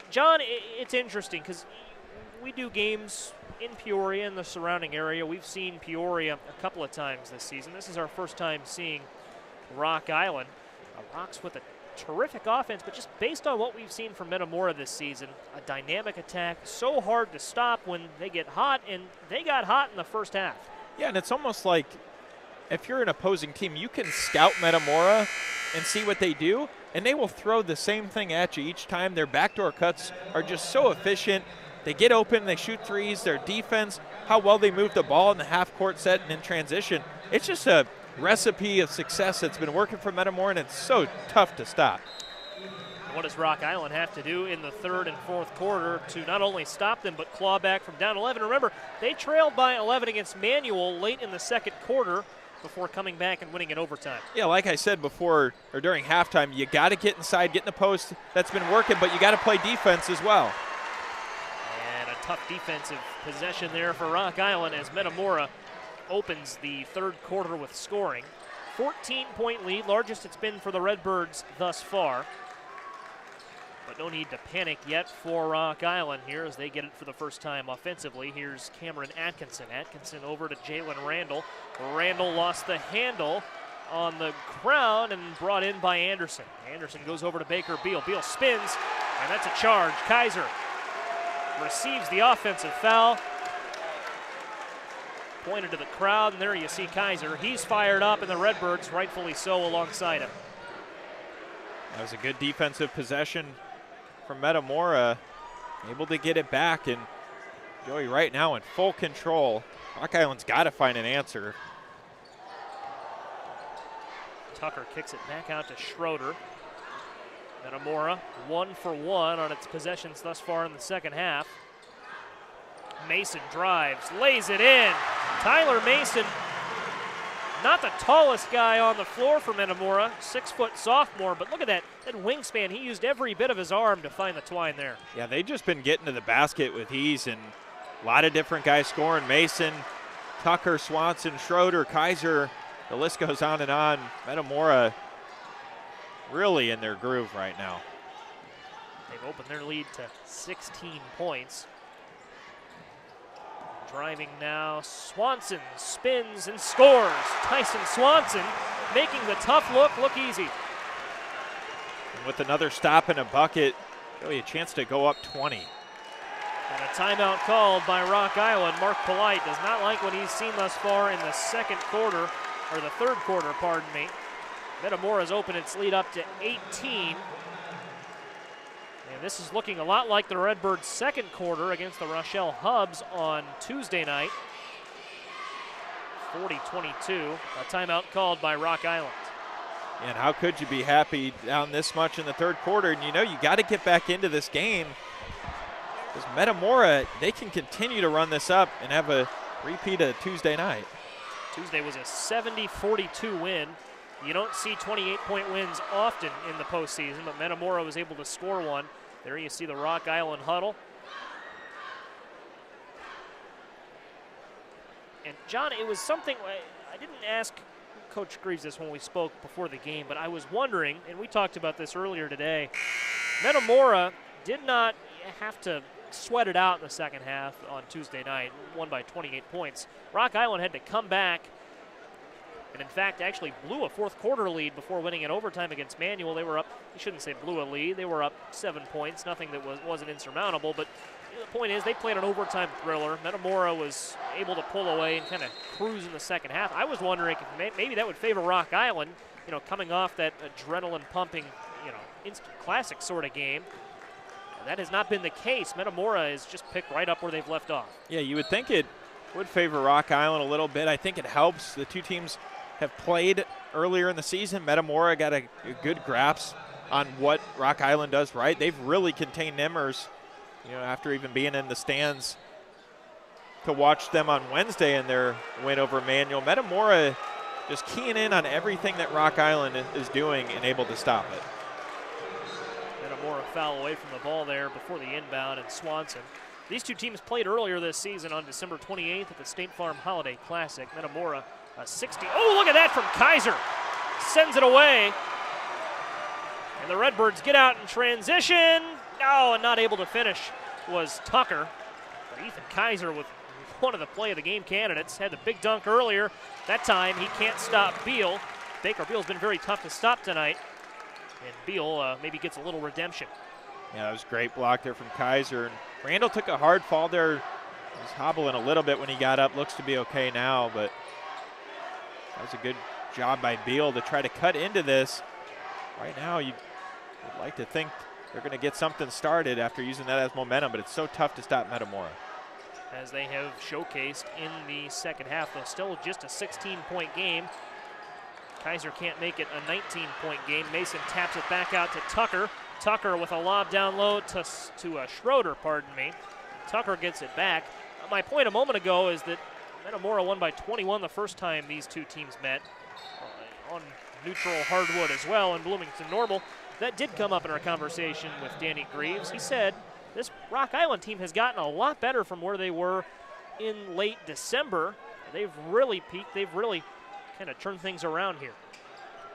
John, it's interesting because we do games in Peoria and the surrounding area. We've seen Peoria a couple of times this season. This is our first time seeing Rock Island. Rocks with a terrific offense, but just based on what we've seen from Metamora this season, a dynamic attack, so hard to stop when they get hot, and they got hot in the first half. Yeah, and it's almost like if you're an opposing team, you can scout Metamora and see what they do, and they will throw the same thing at you each time. Their backdoor cuts are just so efficient. They get open, they shoot threes. Their defense, how well they move the ball in the half-court set and in transition. It's just a recipe of success that's been working for Metamora, and it's so tough to stop. What does Rock Island have to do in the third and fourth quarter to not only stop them but claw back from down 11? Remember, they trailed by 11 against Manual late in the second quarter before coming back and winning in overtime. Yeah, like I said before or during halftime, you got to get inside, get in the post. That's been working, but you got to play defense as well. And a tough defensive possession there for Rock Island as Metamora opens the third quarter with scoring. 14-point lead, largest it's been for the Redbirds thus far. But no need to panic yet for Rock Island here as they get it for the first time offensively. Here's Cameron Atkinson. Atkinson over to Jalen Randall. Randall lost the handle on the ground and brought in by Anderson. Anderson goes over to Baker Beal. Beal spins, and that's a charge. Kaiser receives the offensive foul. Pointed to the crowd, and there you see Kaiser. He's fired up, and the Redbirds, rightfully so, alongside him. That was a good defensive possession from Metamora, able to get it back, and Joey right now in full control. Rock Island's got to find an answer. Tucker kicks it back out to Schroeder. Metamora 1 for 1 on its possessions thus far in the second half. Mason drives, lays it in. Tyler Mason, not the tallest guy on the floor for Metamora, 6-foot sophomore, but look at that wingspan. He used every bit of his arm to find the twine there. Yeah, they've just been getting to the basket with ease, and a lot of different guys scoring. Mason, Tucker, Swanson, Schroeder, Kaiser, the list goes on and on. Metamora really in their groove right now. They've opened their lead to 16 points. Driving now, Swanson spins and scores. Tyson Swanson making the tough look easy. And with another stop and a bucket, really a chance to go up 20. And a timeout called by Rock Island. Mark Polite does not like what he's seen thus far in the second quarter, or the third quarter, pardon me. Metamora's opened its lead up to 18. And this is looking a lot like the Redbirds' second quarter against the Rochelle Hubs on Tuesday night. 40-22, a timeout called by Rock Island. And how could you be happy down this much in the third quarter? And you know you got to get back into this game because Metamora, they can continue to run this up and have a repeat of Tuesday night. Tuesday was a 70-42 win. You don't see 28-point wins often in the postseason, but Metamora was able to score one. There you see the Rock Island huddle. And John, it was something, I didn't ask Coach Greaves this when we spoke before the game, but I was wondering, and we talked about this earlier today, Metamora did not have to sweat it out in the second half on Tuesday night, won by 28 points. Rock Island had to come back and in fact actually blew a fourth quarter lead before winning in overtime against Manual. They were up, you shouldn't say blew a lead, they were up 7 points, nothing that wasn't insurmountable, but the point is they played an overtime thriller. Metamora was able to pull away and kind of cruise in the second half. I was wondering if maybe that would favor Rock Island, coming off that adrenaline pumping, instant classic sort of game. That has not been the case. Metamora is just picked right up where they've left off. Yeah, you would think it would favor Rock Island a little bit. I think it helps. The two teams have played earlier in the season. Metamora got a good grasp on what Rock Island does right. They've really contained Nimmers, after even being in the stands to watch them on Wednesday in their win over Manual. Metamora just keying in on everything that Rock Island is doing and able to stop it. Metamora foul away from the ball there before the inbound, and Swanson. These two teams played earlier this season on December 28th at the State Farm Holiday Classic. Metamora a 60. Oh, look at that from Kaiser. Sends it away. And the Redbirds get out in transition. Oh, and not able to finish was Tucker. But Ethan Kaiser with one of the play of the game candidates. Had the big dunk earlier. That time he can't stop Beal. Baker Beal's been very tough to stop tonight. And Beal maybe gets a little redemption. Yeah, that was a great block there from Kaiser. And Randall took a hard fall there. He was hobbling a little bit when he got up. Looks to be okay now, but that was a good job by Beal to try to cut into this. Right now, you'd like to think they're going to get something started after using that as momentum, but it's so tough to stop Metamora. As they have showcased in the second half, though still just a 16-point game. Kaiser can't make it a 19-point game. Mason taps it back out to Tucker. Tucker with a lob down low to Schroeder, pardon me. Tucker gets it back. My point a moment ago is that Metamora won by 21 the first time these two teams met on neutral hardwood as well in Bloomington Normal. That did come up in our conversation with Danny Greaves. He said this Rock Island team has gotten a lot better from where they were in late December. They've really peaked. They've really kind of turned things around here.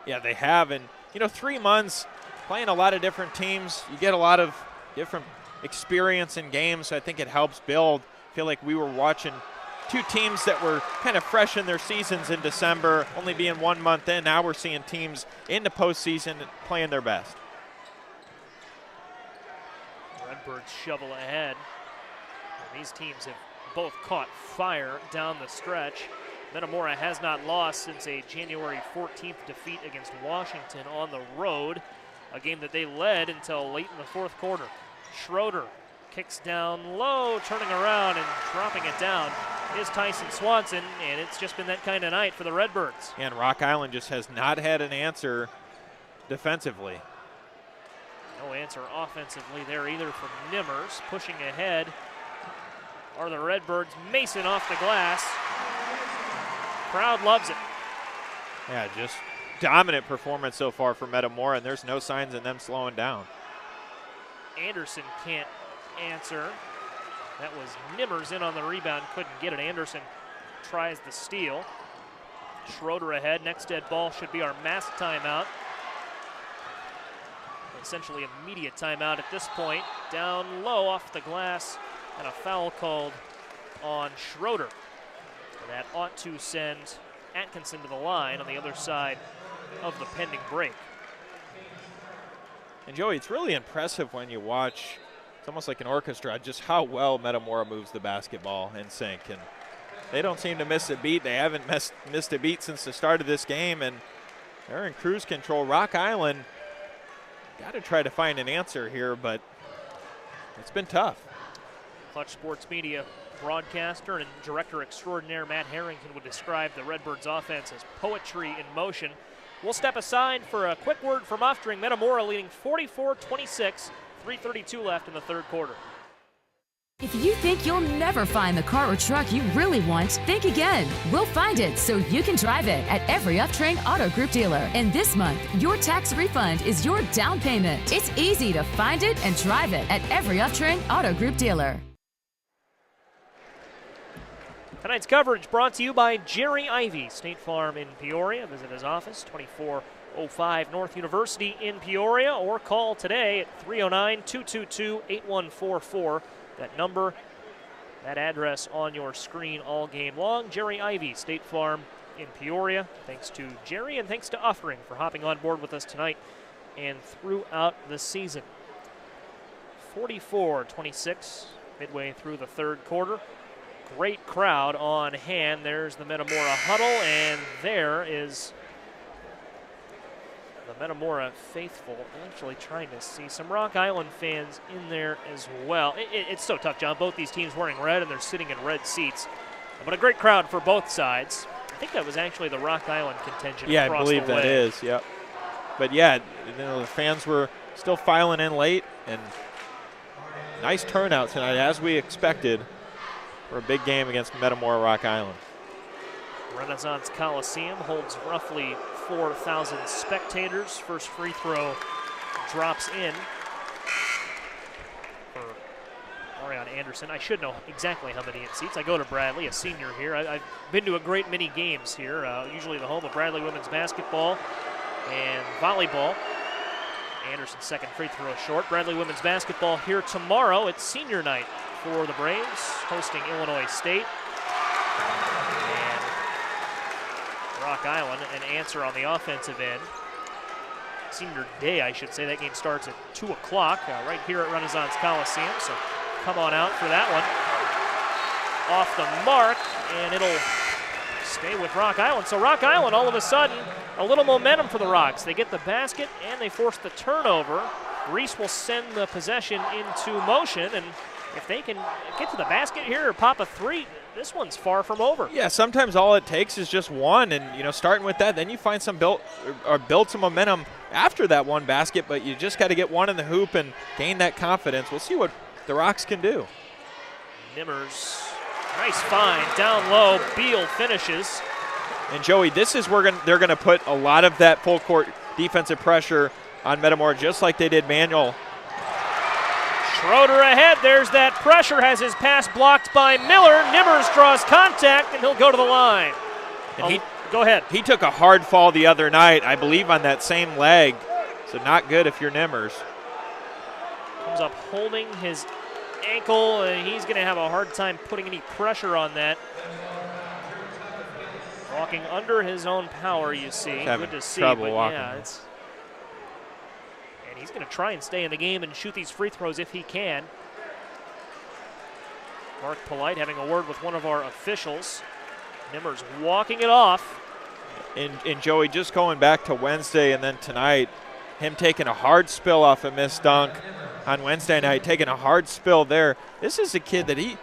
Yeah, they have. And, 3 months playing a lot of different teams, you get a lot of different experience in games. So I think it helps build. I feel like we were watching two teams that were kind of fresh in their seasons in December, only being 1 month in. Now we're seeing teams in the postseason playing their best. Redbirds shovel ahead. And these teams have both caught fire down the stretch. Metamora has not lost since a January 14th defeat against Washington on the road, a game that they led until late in the fourth quarter. Schroeder kicks down low, turning around and dropping it down is Tyson Swanson, and it's just been that kind of night for the Redbirds. And Rock Island just has not had an answer defensively. No answer offensively there either from Nimmers. Pushing ahead are the Redbirds. Mason off the glass. Crowd loves it. Yeah, just dominant performance so far for Metamora, and there's no signs in them slowing down. Anderson can't answer. That was Nimmers in on the rebound, couldn't get it. Anderson tries the steal. Schroeder ahead. Next dead ball should be our mass timeout. Essentially immediate timeout at this point. Down low off the glass, and a foul called on Schroeder. That ought to send Atkinson to the line on the other side of the pending break. And Joey, it's really impressive when you watch, it's almost like an orchestra, just how well Metamora moves the basketball in sync. And they don't seem to miss a beat. They haven't missed a beat since the start of this game, and they're in cruise control. Rock Island got to try to find an answer here, but it's been tough. Clutch Sports Media broadcaster and director extraordinaire Matt Harrington would describe the Redbirds offense as poetry in motion. We'll step aside for a quick word from Uftring. Metamora leading 44-26, 3:32 left in the third quarter. If you think you'll never find the car or truck you really want, think again. We'll find it so you can drive it at every Uftring Auto Group dealer. And this month, your tax refund is your down payment. It's easy to find it and drive it at every Uftring Auto Group dealer. Tonight's coverage brought to you by Jerry Ivy, State Farm in Peoria. Visit his office, 2405 North University in Peoria, or call today at 309-222-8144. That number, that address on your screen all game long. Jerry Ivy, State Farm in Peoria. Thanks to Jerry and thanks to Uftring for hopping on board with us tonight and throughout the season. 44-26, midway through the third quarter. Great crowd on hand. There's the Metamora huddle, and there is the Metamora faithful actually trying to see some Rock Island fans in there as well. It's so tough, John. Both these teams wearing red, and they're sitting in red seats. But a great crowd for both sides. I think that was actually the Rock Island contingent. Yeah, I believe that is, yep. But yeah, the fans were still filing in late, and nice turnout tonight, as we expected, for a big game against Metamora Rock Island. Renaissance Coliseum holds roughly 4,000 spectators. First free throw drops in for Orion Anderson. I should know exactly how many it seats. I go to Bradley, a senior here. I've been to a great many games here, usually the home of Bradley women's basketball and volleyball. Anderson's second free throw short. Bradley women's basketball here tomorrow. It's senior night for the Braves, hosting Illinois State. And Rock Island an answer on the offensive end. Senior day, I should say. That game starts at 2 o'clock right here at Renaissance Coliseum. So come on out for that one. Off the mark, and it'll stay with Rock Island. So Rock Island, all of a sudden, a little momentum for the Rocks. They get the basket, and they force the turnover. Reese will send the possession into motion, and if they can get to the basket here or pop a three, this one's far from over. Yeah, sometimes all it takes is just one, and starting with that, then you find some build some momentum after that one basket, but you just got to get one in the hoop and gain that confidence. We'll see what the Rocks can do. Nimmers, nice find, down low, Beal finishes. And Joey, this is where they're going to put a lot of that full court defensive pressure on Metamora, just like they did Manuel. Schroeder ahead, there's that pressure, has his pass blocked by Miller. Nimmers draws contact, and he'll go to the line. And go ahead. He took a hard fall the other night, I believe, on that same leg, so not good if you're Nimmers. Comes up holding his ankle, and he's going to have a hard time putting any pressure on that. Walking under his own power, you see. Good to see, but yeah, and he's going to try and stay in the game and shoot these free throws if he can. Mark Polite having a word with one of our officials. Nimmers walking it off. And Joey, just going back to Wednesday and then tonight, him taking a hard spill off a missed dunk on Wednesday night, taking a hard spill there. This is a kid that he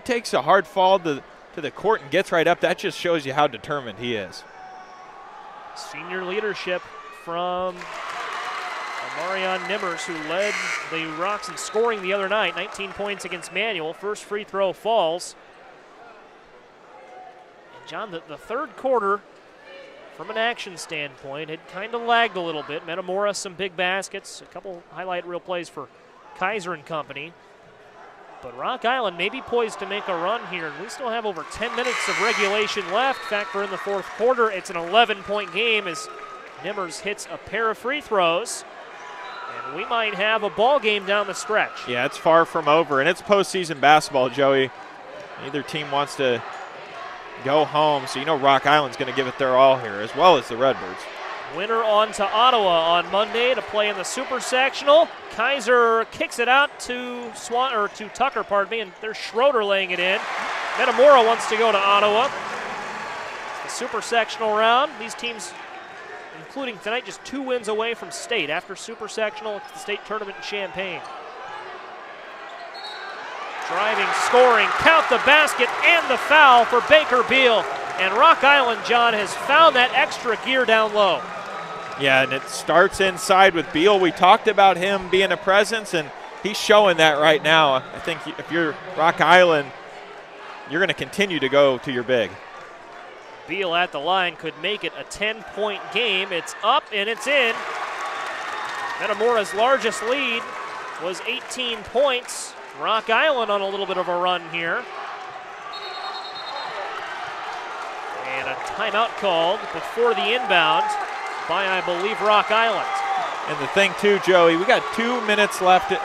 takes a hard fall to the court and gets right up. That just shows you how determined he is. Senior leadership from Marion Nimmers, who led the Rocks in scoring the other night. 19 points against Manuel. First free throw falls. And John, the third quarter, from an action standpoint, had kind of lagged a little bit. Metamora, some big baskets, a couple highlight reel plays for Kaiser and company. But Rock Island may be poised to make a run here, and we still have over 10 minutes of regulation left. Factor in the fourth quarter. It's an 11-point game as Nimmers hits a pair of free throws. And we might have a ball game down the stretch. Yeah, it's far from over, and it's postseason basketball, Joey. Neither team wants to go home, so Rock Island's going to give it their all here, as well as the Redbirds. Winner on to Ottawa on Monday to play in the Super-Sectional. Kaiser kicks it out to Tucker, and there's Schroeder laying it in. Metamora wants to go to Ottawa. The Super-Sectional round. These teams, including tonight, just 2 wins away from state. After Super-Sectional, it's the state tournament in Champaign. Driving, scoring, count the basket and the foul for Baker Beal. And Rock Island, John, has found that extra gear down low. Yeah, and it starts inside with Beal. We talked about him being a presence, and he's showing that right now. I think if you're Rock Island, you're going to continue to go to your big. Beal at the line could make it a 10-point game. It's up and it's in. Metamora's largest lead was 18 points. Rock Island on a little bit of a run here. And a timeout called before the inbound by, I believe, Rock Island. And the thing, too, Joey, we got 2 minutes left, or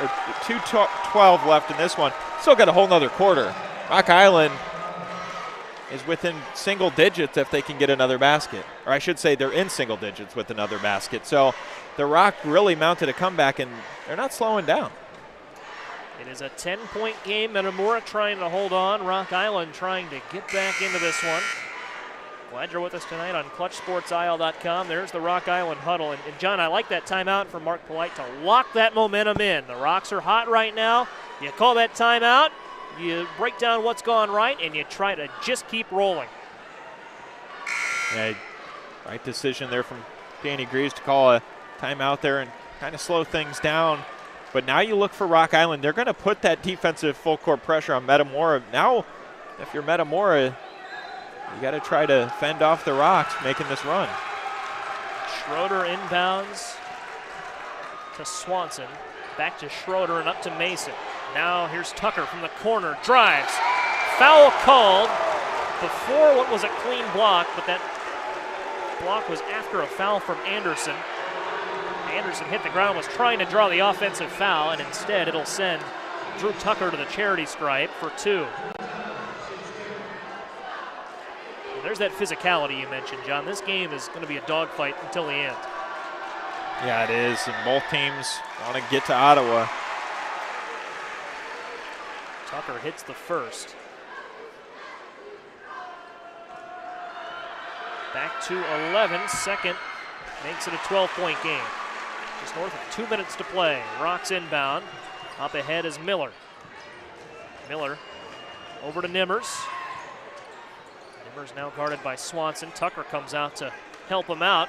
2:12 left in this one. Still got a whole nother quarter. Rock Island is within single digits if they can get another basket. Or I should say they're in single digits with another basket. So the Rock really mounted a comeback, and they're not slowing down. It is a 10-point game. Metamora trying to hold on. Rock Island trying to get back into this one. Glad you're with us tonight on ClutchSportsIsle.com. There's the Rock Island huddle. And John, I like that timeout from Mark Polite to lock that momentum in. The Rocks are hot right now. You call that timeout, you break down what's gone right, and you try to just keep rolling. Yeah, right decision there from Danny Greaves to call a timeout there and kind of slow things down. But now you look for Rock Island. They're going to put that defensive full court pressure on Metamora. Now, if you're Metamora, you got to try to fend off the Rocks making this run. Schroeder inbounds to Swanson. Back to Schroeder and up to Mason. Now here's Tucker from the corner. Drives. Foul called before what was a clean block, but that block was after a foul from Anderson. Anderson hit the ground, was trying to draw the offensive foul, and instead it'll send Drew Tucker to the charity stripe for 2. There's that physicality you mentioned, John. This game is going to be a dogfight until the end. Yeah, it is, and both teams want to get to Ottawa. Tucker hits the first. Back to 11, second makes it a 12-point game. Just north of 2 minutes to play. Rocks inbound. Up ahead is Miller. Miller over to Nimmers. Nimmers now guarded by Swanson. Tucker comes out to help him out.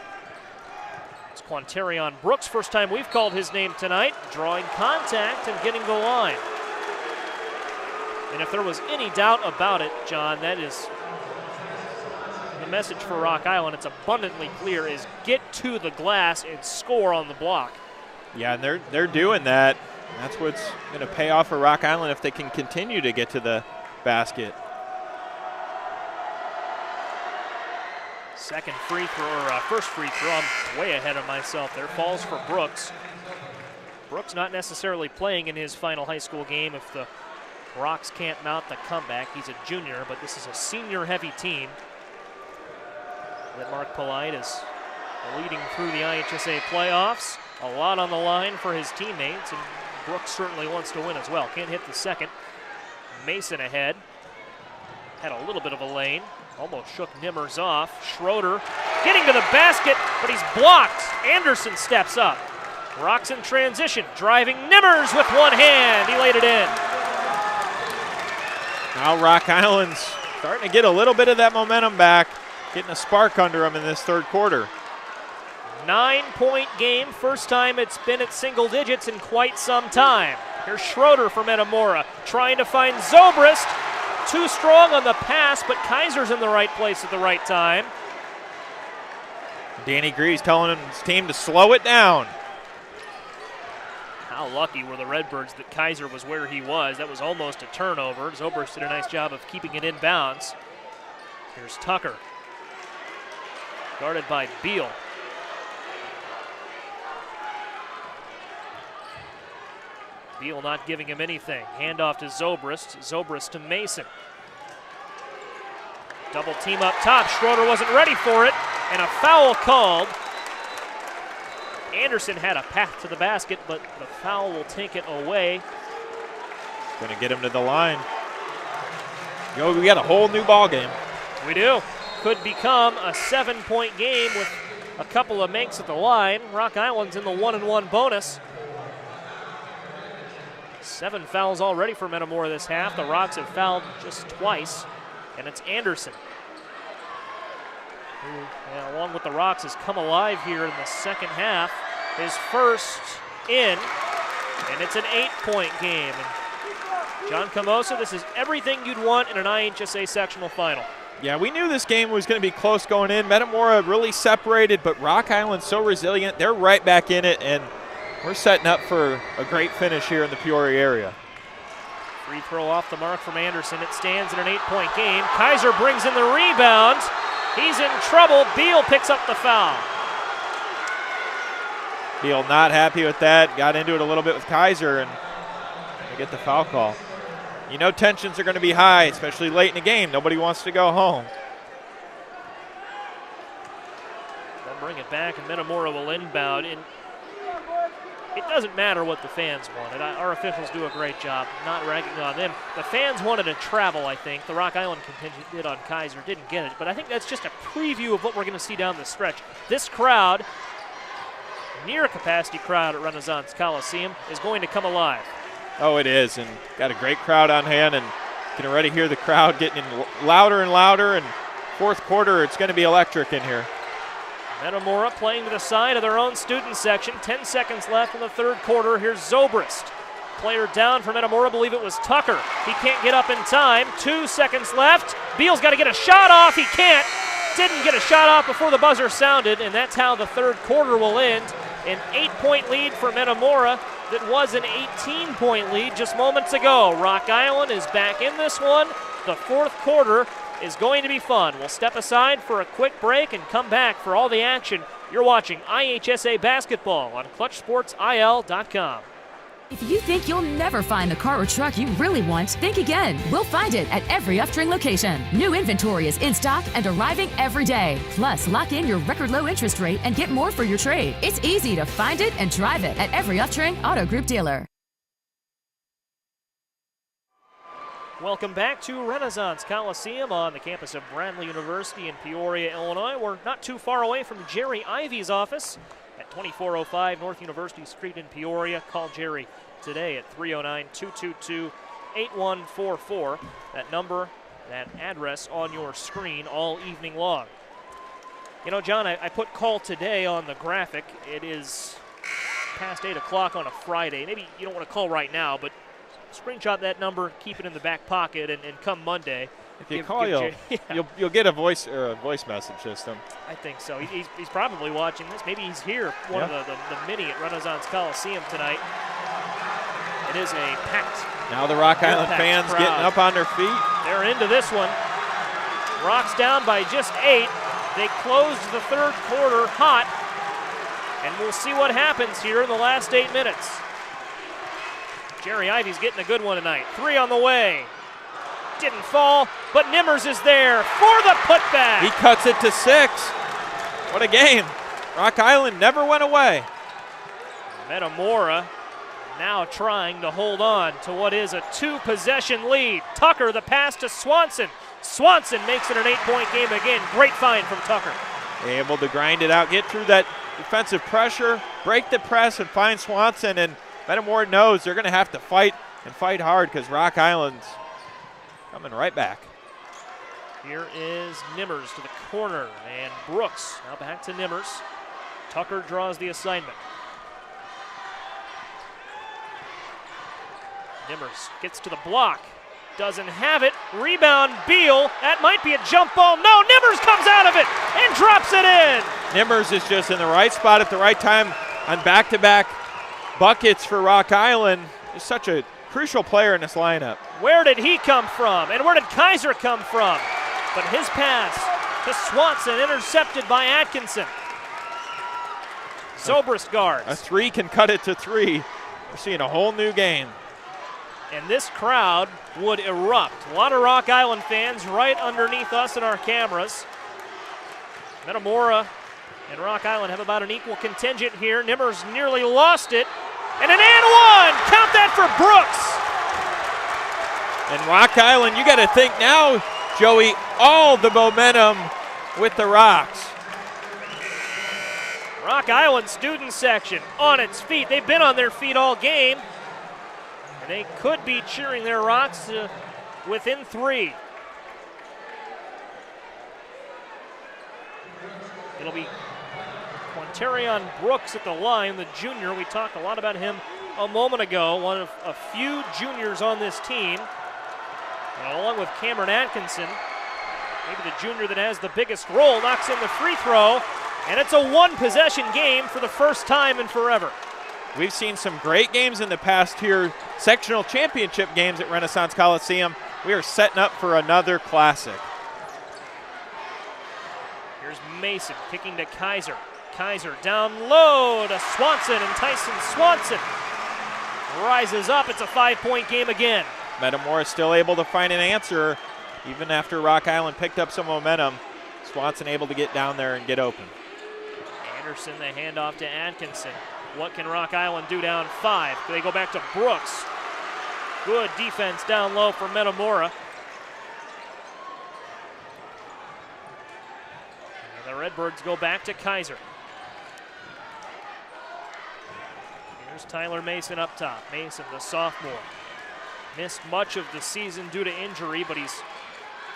It's Quanterion Brooks, first time we've called his name tonight, drawing contact and getting the line. And if there was any doubt about it, John, that is the message for Rock Island. It's abundantly clear, is get to the glass and score on the block. Yeah, and they're doing that. That's what's going to pay off for Rock Island if they can continue to get to the basket. Second free throw, or first free throw, I'm way ahead of myself there. Falls for Brooks. Brooks not necessarily playing in his final high school game if the Rocks can't mount the comeback. He's a junior, but this is a senior-heavy team that Mark Polite is leading through the IHSA playoffs. A lot on the line for his teammates, and Brooks certainly wants to win as well. Can't hit the second. Mason ahead. Had a little bit of a lane. Almost shook Nimmers off. Schroeder getting to the basket, but he's blocked. Anderson steps up. Rocks in transition, driving Nimmers with one hand. He laid it in. Now Rock Island's starting to get a little bit of that momentum back, getting a spark under him in this third quarter. 9-point game, first time it's been at single digits in quite some time. Here's Schroeder for Metamora, trying to find Zobrist. Too strong on the pass, but Kaiser's in the right place at the right time. Danny Greaves telling his team to slow it down. How lucky were the Redbirds that Kaiser was where he was. That was almost a turnover. Zobrist did a nice job of keeping it in bounds. Here's Tucker, guarded by Beal. Beal not giving him anything. Handoff to Zobrist. Zobrist to Mason. Double team up top. Schroeder wasn't ready for it, and a foul called. Anderson had a path to the basket, but the foul will take it away. Going to get him to the line. Yo, we got a whole new ball game. We do. Could become a 7-point game with a couple of makes at the line. Rock Island's in the 1-1 bonus. 7 fouls already for Metamora this half. The Rocks have fouled just twice, and it's Anderson, who, along with the Rocks, has come alive here in the second half. His first in, and it's an 8-point game. And John Camosa, this is everything you'd want in an IHSA sectional final. Yeah, we knew this game was going to be close going in. Metamora really separated, but Rock Island's so resilient. They're right back in it, and we're setting up for a great finish here in the Peoria area. Free throw off the mark from Anderson. It stands in an 8-point game. Kaiser brings in the rebound. He's in trouble. Beal picks up the foul. Beal not happy with that. Got into it a little bit with Kaiser, and they get the foul call. You know tensions are going to be high, especially late in the game. Nobody wants to go home. They'll bring it back, and Metamora will inbound. it doesn't matter what the fans wanted. Our officials do a great job not ragging on them. The fans wanted to travel, I think. The Rock Island contingent did on Kaiser, didn't get it. But I think that's just a preview of what we're going to see down the stretch. This crowd, near capacity crowd at Renaissance Coliseum, is going to come alive. Oh, it is, and got a great crowd on hand, and you can already hear the crowd getting louder and louder, and fourth quarter, it's going to be electric in here. Metamora playing to the side of their own student section. 10 seconds left in the third quarter. Here's Zobrist. Player down for Metamora, believe it was Tucker. He can't get up in time. 2 seconds left. Beal's got to get a shot off. He can't. Didn't get a shot off before the buzzer sounded, and that's how the third quarter will end. An 8-point lead for Metamora that was an 18-point lead just moments ago. Rock Island is back in this one. The fourth quarter is going to be fun. We'll step aside for a quick break and come back for all the action. You're watching IHSA basketball on ClutchSportsIL.com. If you think you'll never find the car or truck you really want, think again. We'll find it at every Upstring location. New inventory is in stock and arriving every day. Plus, lock in your record low interest rate and get more for your trade. It's easy to find it and drive it at every Upstring Auto Group dealer. Welcome back to Renaissance Coliseum on the campus of Bradley University in Peoria, Illinois. We're not too far away from Jerry Ivey's office at 2405 North University Street in Peoria. Call Jerry today at 309-222-8144. That number, that address on your screen all evening long. You know, John, I put call today on the graphic. It is past 8 o'clock on a Friday. Maybe you don't want to call right now, but screenshot that number, keep it in the back pocket, and come Monday. If you call, you'll get a voice message system. I think so. He's probably watching this. Maybe he's here, one of the mini at Renaissance Coliseum tonight. It is a packed. Now the Rock Island fans crowd. getting up on their feet. They're into this one. Rock's down by just 8. They closed the third quarter hot, and we'll see what happens here in the last 8 minutes. Jerry Ivey's getting a good one tonight. 3 on the way. Didn't fall, but Nimmers is there for the putback. He cuts it to 6. What a game. Rock Island never went away. Metamora now trying to hold on to what is a 2-possession lead. Tucker, the pass to Swanson. Swanson makes it an 8-point game again. Great find from Tucker. Able to grind it out, get through that defensive pressure, break the press, and find Swanson. And Metamora knows they're going to have to fight and fight hard because Rock Island's coming right back. Here is Nimmers to the corner, and Brooks now back to Nimmers. Tucker draws the assignment. Nimmers gets to the block, doesn't have it. Rebound, Beal. That might be a jump ball. No, Nimmers comes out of it and drops it in. Nimmers is just in the right spot at the right time on back-to-back buckets for Rock Island. He's such a crucial player in this lineup. Where did he come from? And where did Kaiser come from? But his pass to Swanson intercepted by Atkinson. Zobrist guards. A 3 can cut it to 3. We're seeing a whole new game. And this crowd would erupt. A lot of Rock Island fans right underneath us and our cameras. Metamora and Rock Island have about an equal contingent here. Nimmers nearly lost it. And an and one! Count that for Brooks! And Rock Island, you got to think now, Joey, all the momentum with the Rocks. Rock Island student section on its feet. They've been on their feet all game. And they could be cheering their Rocks to within 3. It'll be Quinterion Brooks at the line, the junior. We talked a lot about him a moment ago. One of a few juniors on this team. And along with Cameron Atkinson, maybe the junior that has the biggest role, knocks in the free throw. And it's a 1-possession game for the first time in forever. We've seen some great games in the past here, sectional championship games at Renaissance Coliseum. We are setting up for another classic. Here's Mason kicking to Kaiser. Kaiser down low to Swanson, and Tyson Swanson rises up. It's a 5-point game again. Metamora still able to find an answer even after Rock Island picked up some momentum. Swanson able to get down there and get open. Anderson, the handoff to Atkinson. What can Rock Island do down 5? They go back to Brooks. Good defense down low for Metamora. And the Redbirds go back to Kaiser. Here's Tyler Mason up top. Mason, the sophomore. Missed much of the season due to injury, but he's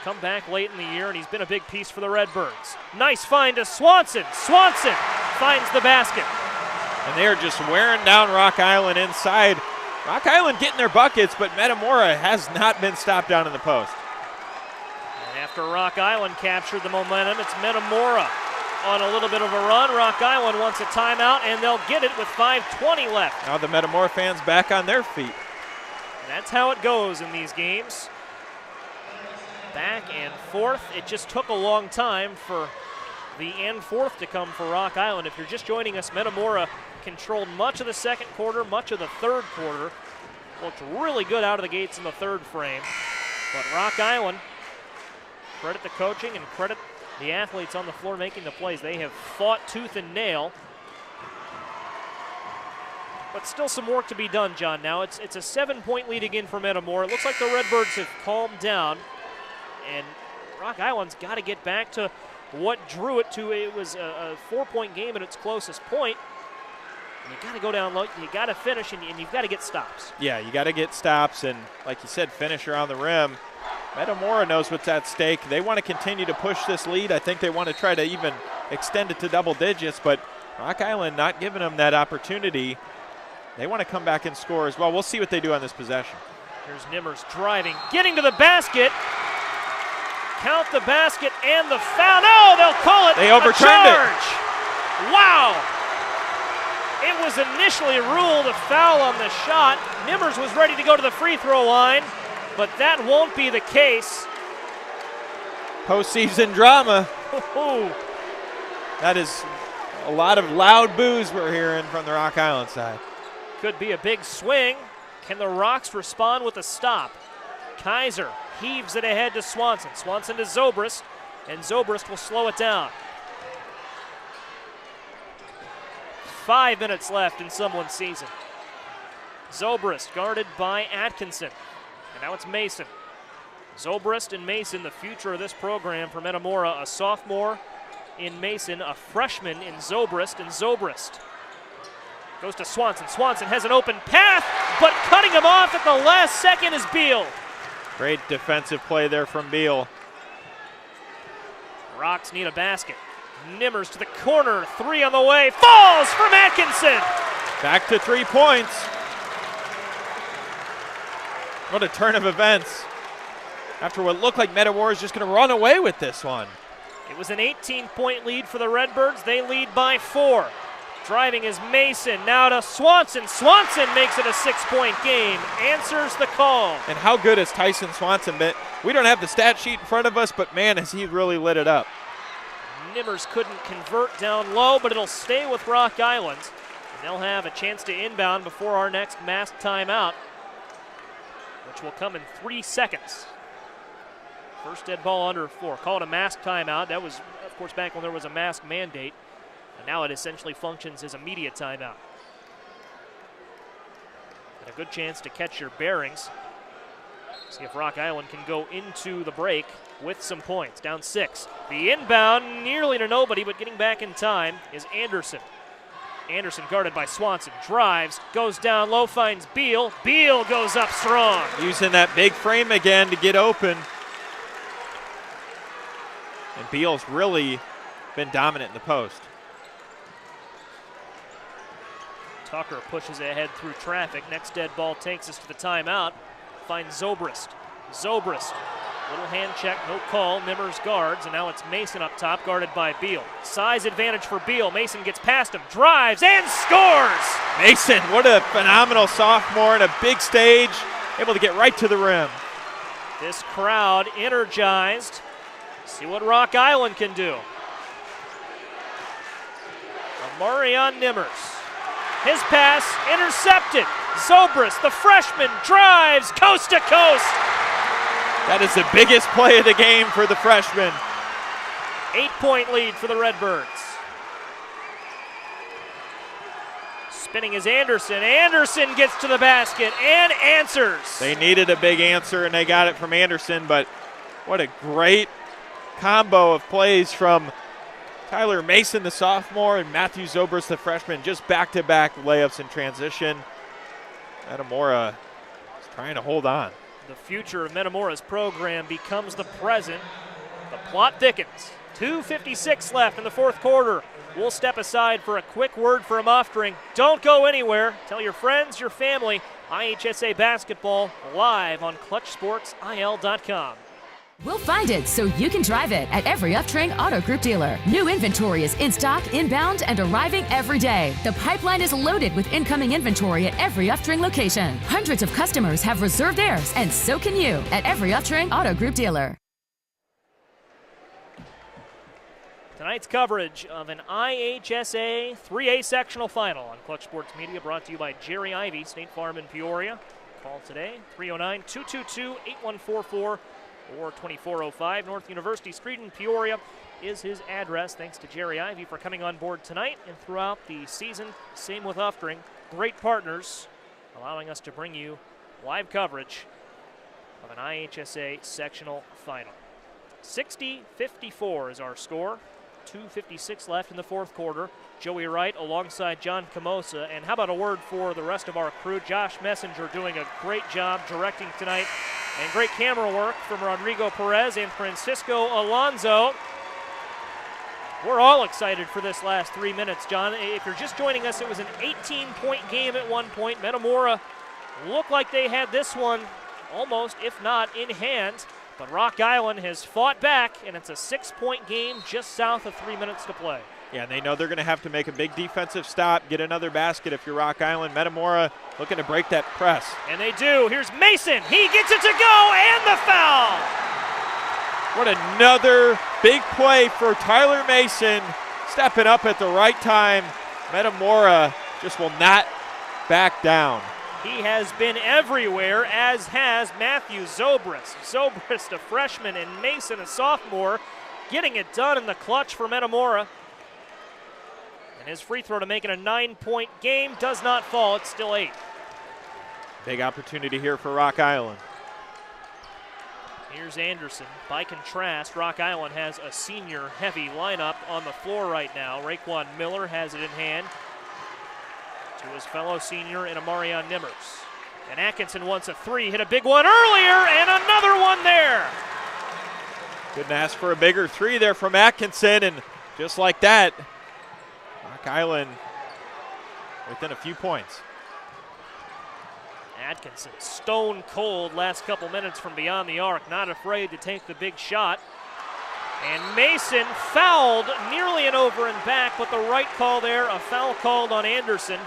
come back late in the year, and he's been a big piece for the Redbirds. Nice find to Swanson. Swanson finds the basket. And they are just wearing down Rock Island inside. Rock Island getting their buckets, but Metamora has not been stopped down in the post. And after Rock Island captured the momentum, it's Metamora on a little bit of a run. Rock Island wants a timeout, and they'll get it with 5:20 left. Now the Metamora fans back on their feet. And that's how it goes in these games. Back and forth. It just took a long time for the and forth to come for Rock Island. If you're just joining us, Metamora controlled much of the second quarter, much of the third quarter. Looked really good out of the gates in the third frame. But Rock Island, credit the coaching and credit the athletes on the floor making the plays. They have fought tooth and nail. But still some work to be done, John. Now it's a 7-point lead again for Metamora. It looks like the Redbirds have calmed down. And Rock Island's got to get back to what drew it to. It was a 4-point game at its closest point. You got to go down low, you got to finish, and you've got to get stops. Yeah, you got to get stops, and like you said, finish around the rim. Metamora knows what's at stake. They want to continue to push this lead. I think they want to try to even extend it to double digits, but Rock Island not giving them that opportunity. They want to come back and score as well. We'll see what they do on this possession. Here's Nimmers driving, getting to the basket. Count the basket and the foul. No, they'll call it. They overturned it. Wow. It was initially ruled a foul on the shot. Nimmers was ready to go to the free throw line, but that won't be the case. Postseason drama. That is a lot of loud boos we're hearing from the Rock Island side. Could be a big swing. Can the Rocks respond with a stop? Kaiser heaves it ahead to Swanson. Swanson to Zobrist, and Zobrist will slow it down. 5 minutes left in someone's season. Zobrist guarded by Atkinson. And now it's Mason. Zobrist and Mason, the future of this program for Metamora. A sophomore in Mason, a freshman in Zobrist, and Zobrist goes to Swanson. Swanson has an open path, but cutting him off at the last second is Beal. Great defensive play there from Beal. Rocks need a basket. Nimmers to the corner, 3 on the way, falls from Atkinson. Back to 3 points. What a turn of events. After what looked like Metamora is just going to run away with this one. It was an 18-point lead for the Redbirds. They lead by 4. Driving is Mason, now to Swanson. Swanson makes it a 6-point game, answers the call. And how good has Tyson Swanson been? We don't have the stat sheet in front of us, but man, has he really lit it up. Nimmers couldn't convert down low, but it'll stay with Rock Island. And they'll have a chance to inbound before our next masked timeout, which will come in 3 seconds. First dead ball under 4. Call it a masked timeout. That was, of course, back when there was a mask mandate. And now it essentially functions as a media timeout. And a good chance to catch your bearings. See if Rock Island can go into the break with some points. Down 6. The inbound, nearly to nobody, but getting back in time is Anderson. Anderson guarded by Swanson. Drives, goes down low, finds Beal. Beal goes up strong. Using that big frame again to get open. And Beal's really been dominant in the post. Tucker pushes ahead through traffic. Next dead ball takes us to the timeout. Finds Zobrist. Zobrist, little hand check, no call. Nimmers guards, and now it's Mason up top, guarded by Beal. Size advantage for Beal. Mason gets past him, drives, and scores! Mason, what a phenomenal sophomore in a big stage, able to get right to the rim. This crowd energized. See what Rock Island can do. Amarion Nimmers. His pass intercepted. Zobrist, the freshman, drives coast to coast. That is the biggest play of the game for the freshman. 8-point lead for the Redbirds. Spinning is Anderson. Anderson gets to the basket and answers. They needed a big answer, and they got it from Anderson, but what a great combo of plays from Tyler Mason, the sophomore, and Matthew Zobrist, the freshman, just back-to-back layups in transition. Metamora is trying to hold on. The future of Metamora's program becomes the present. The plot thickens. 2:56 left in the fourth quarter. We'll step aside for a quick word from Uftring. Don't go anywhere. Tell your friends, your family. IHSA basketball live on ClutchSportsIL.com. We'll find it so you can drive it at every Uftring Auto Group dealer. New inventory is in stock, inbound, and arriving every day. The pipeline is loaded with incoming inventory at every Uftring location. Hundreds of customers have reserved theirs, and so can you at every Uftring Auto Group dealer. Tonight's coverage of an IHSA 3A sectional final on Clutch Sports Media, brought to you by Jerry Ivy, State Farm in Peoria. Call today, 309-222-8144 or 2405 North University Street in Peoria is his address. Thanks to Jerry Ivy for coming on board tonight and throughout the season. Same with Uftring. Great partners, allowing us to bring you live coverage of an IHSA sectional final. 60-54 is our score. 2:56 left in the fourth quarter. Joey Wright alongside John Camosa. And how about a word for the rest of our crew? Josh Messenger doing a great job directing tonight. And great camera work from Rodrigo Perez and Francisco Alonso. We're all excited for this last 3 minutes, John. If you're just joining us, it was an 18-point game at one point. Metamora looked like they had this one almost, if not, in hand. But Rock Island has fought back, and it's a 6-point game just south of 3 minutes to play. Yeah, and they know they're going to have to make a big defensive stop, get another basket if you're Rock Island. Metamora looking to break that press. And they do. Here's Mason. He gets it to go, and the foul. What another big play for Tyler Mason, stepping up at the right time. Metamora just will not back down. He has been everywhere, as has Matthew Zobrist. Zobrist, a freshman, and Mason, a sophomore, getting it done in the clutch for Metamora. And his free throw to make it a 9-point game does not fall. It's still 8. Big opportunity here for Rock Island. Here's Anderson. By contrast, Rock Island has a senior-heavy lineup on the floor right now. Raekwon Miller has it in hand to his fellow senior in Amarion Nimmers. And Atkinson wants a three, hit a big one earlier, and another one there. Couldn't ask for a bigger three there from Atkinson, and just like that, Rock Island within a few points. Atkinson, stone cold last couple minutes from beyond the arc, not afraid to take the big shot. And Mason fouled nearly an over and back, but the right call there, a foul called on Anderson.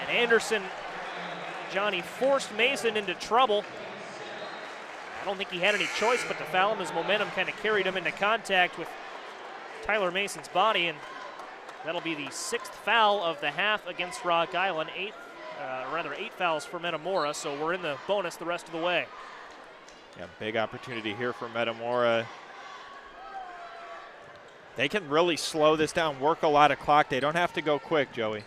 And Anderson, Johnny, forced Mason into trouble. I don't think he had any choice but to foul him. His momentum kind of carried him into contact with Tyler Mason's body, and that'll be the 6th foul of the half against Rock Island. 8 fouls for Metamora, so we're in the bonus the rest of the way. Yeah, big opportunity here for Metamora. They can really slow this down, work a lot of clock. They don't have to go quick, Joey.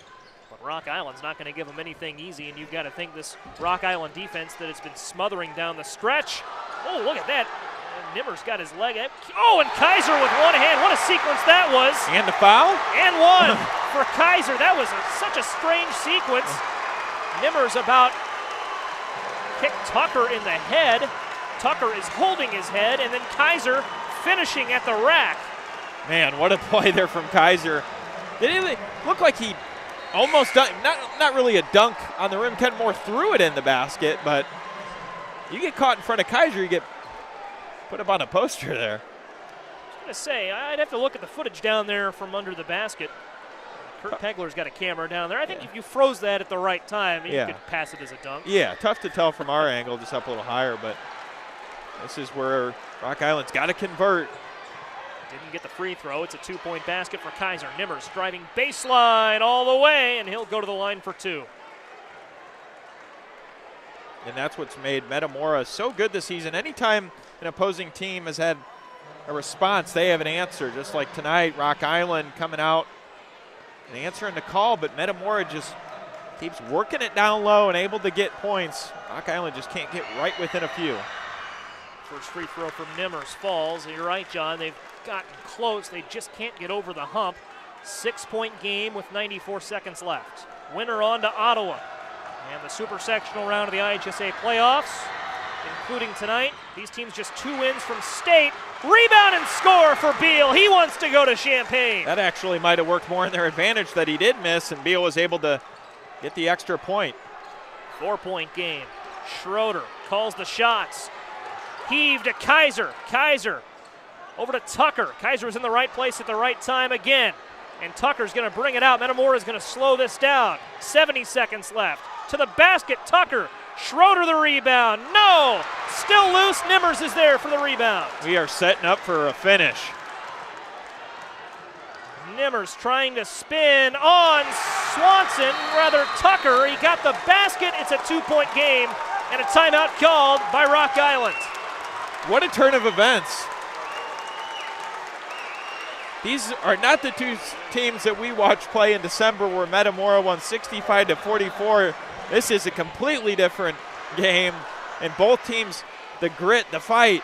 But Rock Island's not going to give them anything easy, and you've got to think this Rock Island defense that has been smothering down the stretch. Oh, look at that. Nimmers got his leg. Oh, and Kaiser with one hand. What a sequence that was. And the foul? And one for Kaiser. That was such a strange sequence. Nimmers about kicked Tucker in the head. Tucker is holding his head, and then Kaiser finishing at the rack. Man, what a play there from Kaiser. It looked like he almost done, not really a dunk on the rim. Ken Moore threw it in the basket, but you get caught in front of Kaiser, you get put up on a poster there. I was going to say, I'd have to look at the footage down there from under the basket. Kurt Pegler's got a camera down there. I think if you froze that at the right time, you could pass it as a dunk. Yeah, tough to tell from our angle, just up a little higher, but this is where Rock Island's got to convert. Didn't get the free throw. It's a 2-point basket for Kaiser. Nimmers driving baseline all the way, and he'll go to the line for 2. And that's what's made Metamora so good this season. Anytime an opposing team has had a response, they have an answer. Just like tonight, Rock Island coming out, and answering the call, but Metamora just keeps working it down low and able to get points. Rock Island just can't get right within a few. First free throw from Nimmers falls. You're right, John. They've gotten close. They just can't get over the hump. 6-point game with 94 seconds left. Winner on to Ottawa. And the Super-Sectional round of the IHSA playoffs, including tonight. These teams just 2 wins from state. Rebound and score for Beal. He wants to go to Champaign. That actually might have worked more in their advantage that he did miss, and Beal was able to get the extra point. 4-point game. Schroeder calls the shots. Heave to Kaiser. Kaiser over to Tucker. Kaiser was in the right place at the right time again. And Tucker's going to bring it out. Metamora is going to slow this down. 70 seconds left. To the basket, Tucker. Schroeder the rebound. No! Still loose. Nimmers is there for the rebound. We are setting up for a finish. Nimmers trying to spin on Swanson, rather Tucker. He got the basket. It's a 2-point game and a timeout called by Rock Island. What a turn of events. These are not the two teams that we watched play in December where Metamora won 65-44. This is a completely different game, and both teams, the grit, the fight.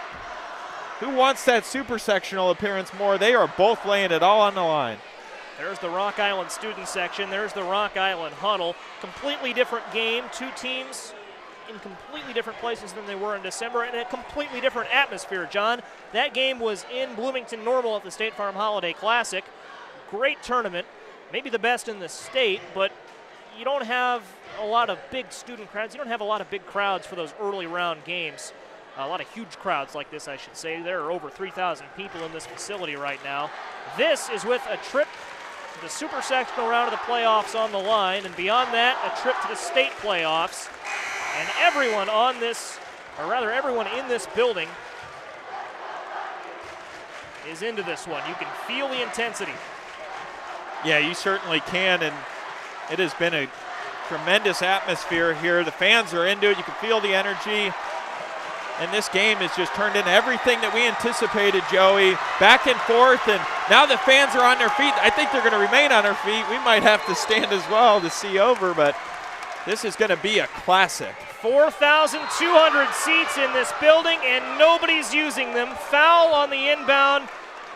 Who wants that Super-Sectional appearance more? They are both laying it all on the line. There's the Rock Island student section. There's the Rock Island huddle. Completely different game. Two teams in completely different places than they were in December, and a completely different atmosphere, John. That game was in Bloomington Normal at the State Farm Holiday Classic. Great tournament, maybe the best in the state, but you don't have a lot of big student crowds. You don't have a lot of big crowds for those early round games. A lot of huge crowds like this, I should say. There are over 3,000 people in this facility right now. This is with a trip to the Super-Sectional round of the playoffs on the line, and beyond that, a trip to the state playoffs. And everyone on this, or rather everyone in this building, is into this one. You can feel the intensity. Yeah, you certainly can, and it has been a tremendous atmosphere here. The fans are into it. You can feel the energy. And this game has just turned into everything that we anticipated, Joey. Back and forth, and now the fans are on their feet. I think they're going to remain on their feet. We might have to stand as well to see over, but this is going to be a classic. 4,200 seats in this building, and nobody's using them. Foul on the inbound,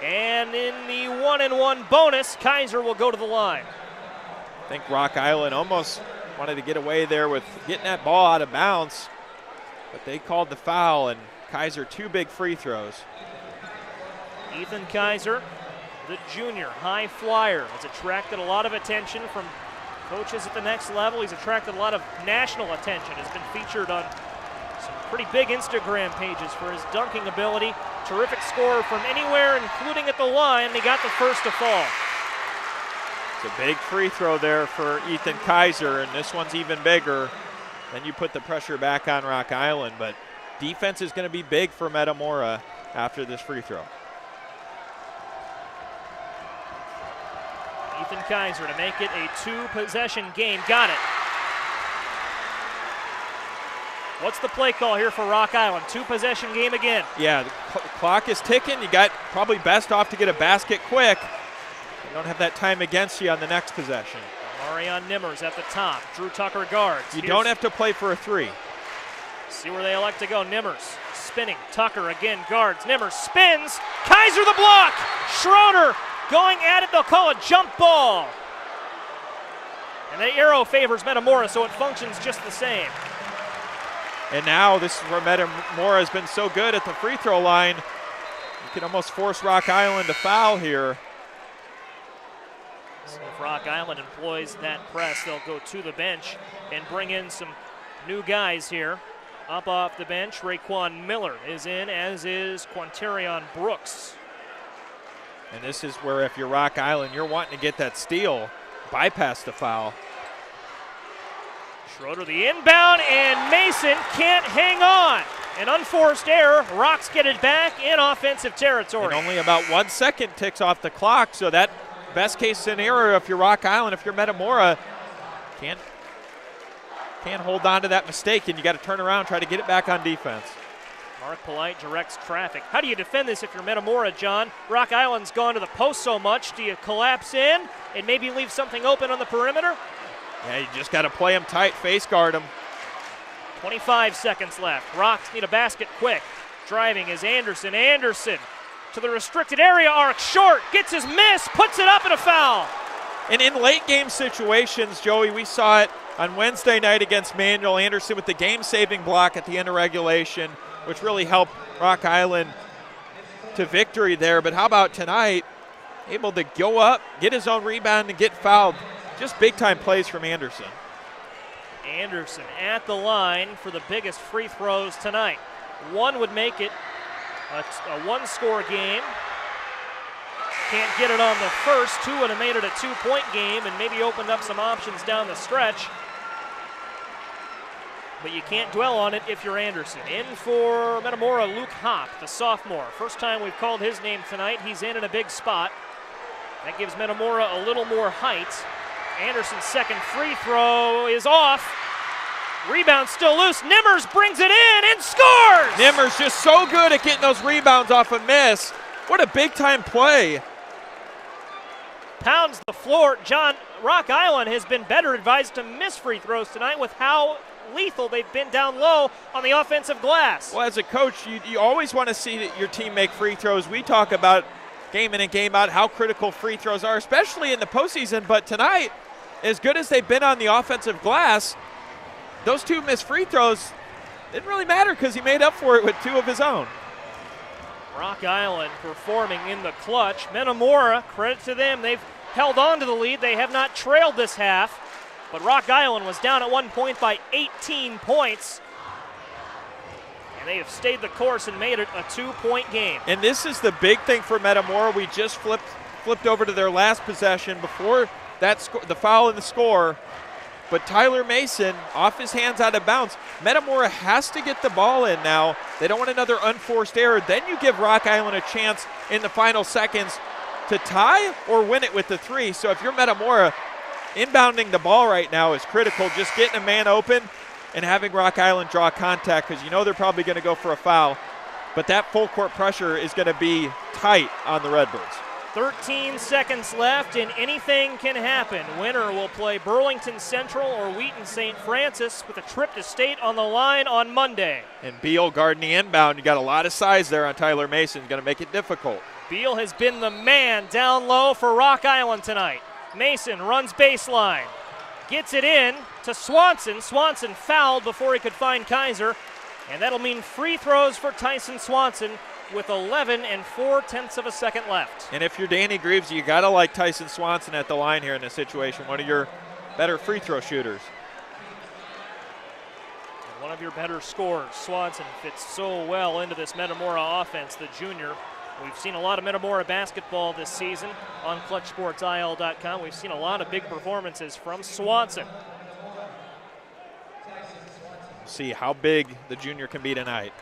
and in the 1-and-1 bonus, Kaiser will go to the line. I think Rock Island almost wanted to get away there with getting that ball out of bounds, but they called the foul, and Kaiser 2 big free throws. Ethan Kaiser, the junior, high flyer, has attracted a lot of attention from coaches at the next level. He's attracted a lot of national attention, has been featured on some pretty big Instagram pages for his dunking ability. Terrific scorer from anywhere, including at the line. He got the first to fall. It's a big free throw there for Ethan Kaiser, and this one's even bigger. Then you put the pressure back on Rock Island, but defense is going to be big for Metamora after this free throw. Ethan Kaiser to make it a 2-possession game. Got it. What's the play call here for Rock Island? 2-possession game again. Yeah, the clock is ticking. You got probably best off to get a basket quick. You don't have that time against you on the next possession. Marion Nimmers at the top. Drew Tucker guards. You don't have to play for a 3. See where they elect to go. Nimmers spinning. Tucker again guards. Nimmers spins. Kaiser the block. Schroeder going at it. They'll call a jump ball. And the arrow favors Metamora, so it functions just the same. And now this is where Metamora has been so good at the free throw line. You can almost force Rock Island to foul here. So if Rock Island employs that press, they'll go to the bench and bring in some new guys here. Up off the bench, Raekwon Miller is in, as is Quantarion Brooks. And this is where if you're Rock Island, you're wanting to get that steal, bypass the foul. Schroeder the inbound, and Mason can't hang on. An unforced error. Rocks get it back in offensive territory. And only about 1 second ticks off the clock, so that best case scenario if you're Rock Island, if you're Metamora, can't hold on to that mistake, and you got to turn around and try to get it back on defense. Mark Polite directs traffic. How do you defend this if you're Metamora, John? Rock Island's gone to the post so much. Do you collapse in and maybe leave something open on the perimeter? Yeah, you just got to play them tight, face guard them. 25 seconds left. Rocks need a basket quick. Driving is Anderson. Anderson to the restricted area arc. Short. Gets his miss. Puts it up and a foul. And in late game situations, Joey, we saw it on Wednesday night against Manuel. Anderson with the game-saving block at the end of regulation, which really helped Rock Island to victory there. But how about tonight? Able to go up, get his own rebound, and get fouled. Just big-time plays from Anderson. Anderson at the line for the biggest free throws tonight. One would make it a one-score game. Can't get it on the first. Two would have made it a two-point game and maybe opened up some options down the stretch. But you can't dwell on it if you're Anderson. In for Metamora, Luke Hopp, the sophomore. First time we've called his name tonight. He's in a big spot. That gives Metamora a little more height. Anderson's second free throw is off. Rebound still loose. Nimmers brings it in and scores! Nimmers just so good at getting those rebounds off a miss. What a big-time play. Pounds the floor. John, Rock Island has been better advised to miss free throws tonight with how lethal they've been down low on the offensive glass. Well, as a coach, you always want to see your team make free throws. We talk about game in and game out how critical free throws are, especially in the postseason. But tonight, as good as they've been on the offensive glass, those two missed free throws didn't really matter because he made up for it with two of his own. Rock Island performing in the clutch. Metamora, credit to them, they've held on to the lead. They have not trailed this half, but Rock Island was down at one point by 18 points. And they have stayed the course and made it a two-point game. And this is the big thing for Metamora. We just flipped over to their last possession before that the foul and the score. But Tyler Mason, off his hands out of bounds. Metamora has to get the ball in now. They don't want another unforced error. Then you give Rock Island a chance in the final seconds to tie or win it with the three. So if you're Metamora, inbounding the ball right now is critical. Just getting a man open and having Rock Island draw contact because you know they're probably going to go for a foul. But that full court pressure is going to be tight on the Redbirds. 13 seconds left and anything can happen. Winner will play Burlington Central or Wheaton St. Francis with a trip to state on the line on Monday. And Beal guarding the inbound. You got a lot of size there on Tyler Mason. Going to make it difficult. Beal has been the man down low for Rock Island tonight. Mason runs baseline. Gets it in to Swanson. Swanson fouled before he could find Kaiser. And that'll mean free throws for Tyson Swanson with 11 and 4/10 of a second left. And if you're Danny Greaves, you got to like Tyson Swanson at the line here in this situation, one of your better free throw shooters. And one of your better scorers. Swanson fits so well into this Metamora offense, the junior. We've seen a lot of Metamora basketball this season on ClutchSportsIL.com. We've seen a lot of big performances from Swanson. See how big the junior can be tonight.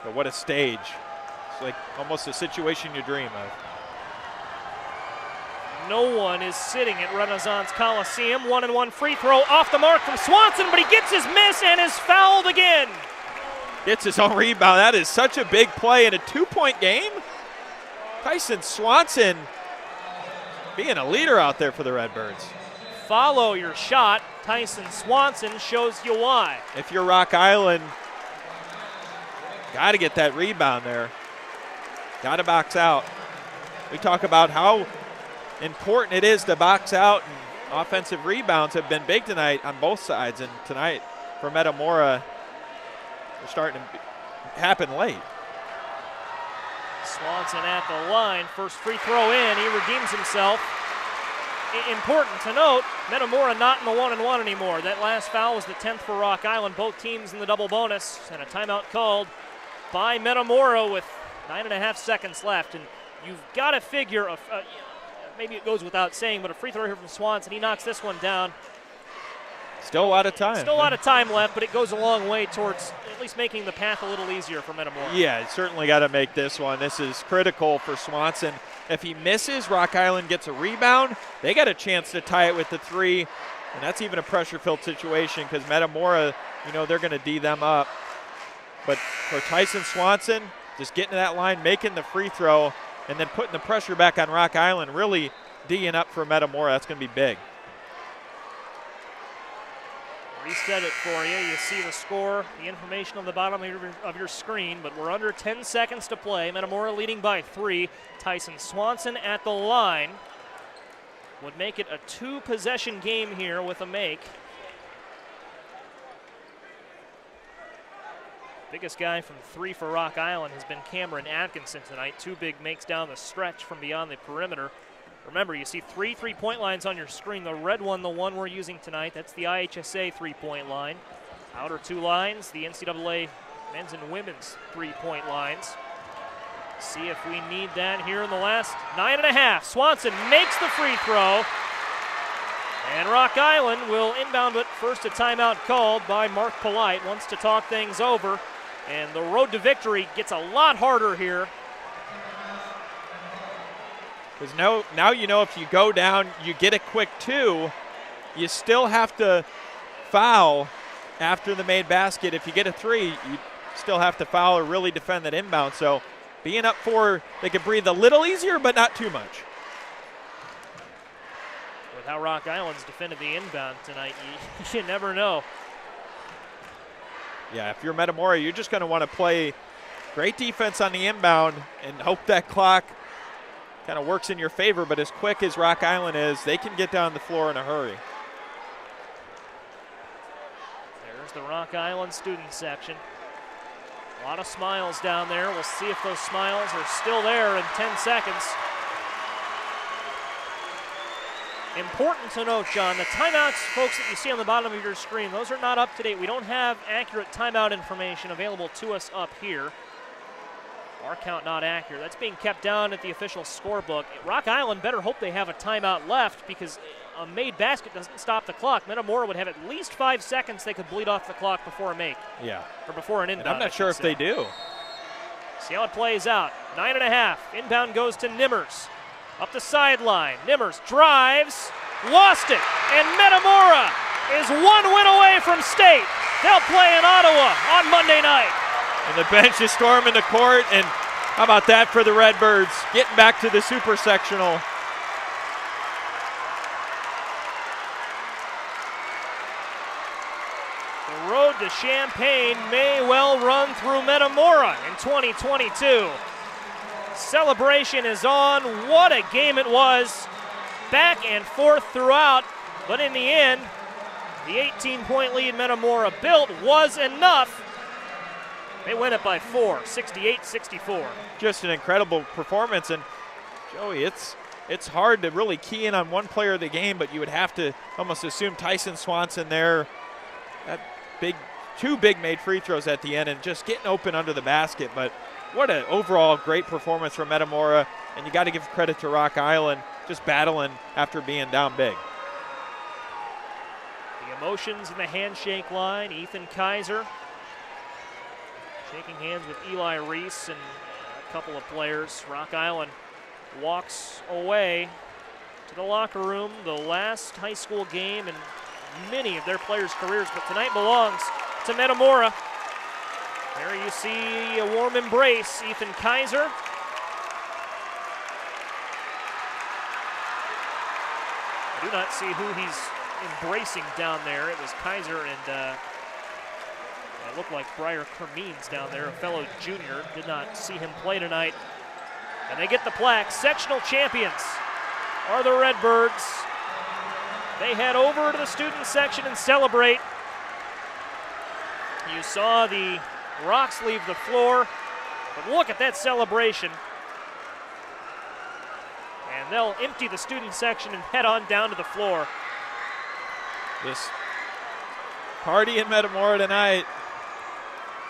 But what a stage. It's like almost a situation you dream of. No one is sitting at Renaissance Coliseum. 1-and-1 free throw off the mark from Swanson, but he gets his miss and is fouled again. Gets his own rebound. That is such a big play in a two-point game. Tyson Swanson being a leader out there for the Redbirds. Follow your shot. Tyson Swanson shows you why. If you're Rock Island, got to get that rebound there. Got to box out. We talk about how important it is to box out, and offensive rebounds have been big tonight on both sides. And tonight for Metamora, they're starting to happen late. Swanson at the line. First free throw in. He redeems himself. Important to note, Metamora not in the 1-and-1 anymore. That last foul was the 10th for Rock Island. Both teams in the double bonus, and a timeout called by Metamora with 9.5 seconds left. And you've got to figure, maybe it goes without saying, but a free throw here from Swanson. He knocks this one down. Still a lot of time. Still a lot of time left, but it goes a long way towards at least making the path a little easier for Metamora. Yeah, certainly got to make this one. This is critical for Swanson. If he misses, Rock Island gets a rebound. They got a chance to tie it with the three, and that's even a pressure-filled situation because Metamora, you know, they're going to D them up. But for Tyson Swanson, just getting to that line, making the free throw, and then putting the pressure back on Rock Island, really D'ing up for Metamora. That's going to be big. Reset it for you. You see the score, the information on the bottom of your screen, but we're under 10 seconds to play. Metamora leading by 3. Tyson Swanson at the line would make it a 2-possession game here with a make. Biggest guy from 3 for Rock Island has been Cameron Atkinson tonight. 2 big makes down the stretch from beyond the perimeter. Remember, you see 3 3-point lines on your screen. The red one, the one we're using tonight, that's the IHSA 3-point line. Outer 2 lines, the NCAA men's and women's 3-point lines. See if we need that here in the last 9.5. Swanson makes the free throw. And Rock Island will inbound it. First a timeout called by Mark Polite. Wants to talk things over. And the road to victory gets a lot harder here. Because now you know if you go down, you get a quick 2, you still have to foul after the made basket. If you get a 3, you still have to foul or really defend that inbound. So being up 4, they can breathe a little easier, but not too much. With how Rock Island's defended the inbound tonight, you never know. Yeah, if you're Metamora, you're just going to want to play great defense on the inbound and hope that clock kind of works in your favor, but as quick as Rock Island is, they can get down the floor in a hurry. There's the Rock Island student section. A lot of smiles down there. We'll see if those smiles are still there in 10 seconds. Important to note, John, the timeouts, folks, that you see on the bottom of your screen, those are not up to date. We don't have accurate timeout information available to us up here. Our count not accurate. That's being kept down at the official scorebook. Rock Island better hope they have a timeout left, because a made basket doesn't stop the clock. Metamora would have at least 5 seconds they could bleed off the clock before a make. Yeah. Or before an inbound. And I'm not sure if they do. See how it plays out. 9.5. Inbound goes to Nimmers. Up the sideline. Nimmers drives. Lost it. And Metamora is 1 win away from state. They'll play in Ottawa on Monday night. And the bench is storming the court, and how about that for the Redbirds, getting back to the Super-Sectional. The road to Champaign may well run through Metamora in 2022. Celebration is on. What a game it was. Back and forth throughout, but in the end, the 18-point lead Metamora built was enough. They win it by 4, 68-64. Just an incredible performance. And Joey, it's hard to really key in on one player of the game, but you would have to almost assume Tyson Swanson there. That two big made free throws at the end and just getting open under the basket. But what an overall great performance from Metamora. And you got to give credit to Rock Island just battling after being down big. The emotions in the handshake line. Ethan Kaiser shaking hands with Eli Reese and a couple of players. Rock Island walks away to the locker room, the last high school game in many of their players' careers, but tonight belongs to Metamora. There you see a warm embrace, Ethan Kaiser. I do not see who he's embracing down there. It was Kaiser and it looked like Briar Kermeans down there, a fellow junior. Did not see him play tonight. And they get the plaque. Sectional champions are the Redbirds. They head over to the student section and celebrate. You saw the Rocks leave the floor, but look at that celebration. And they'll empty the student section and head on down to the floor. This party in Metamora tonight,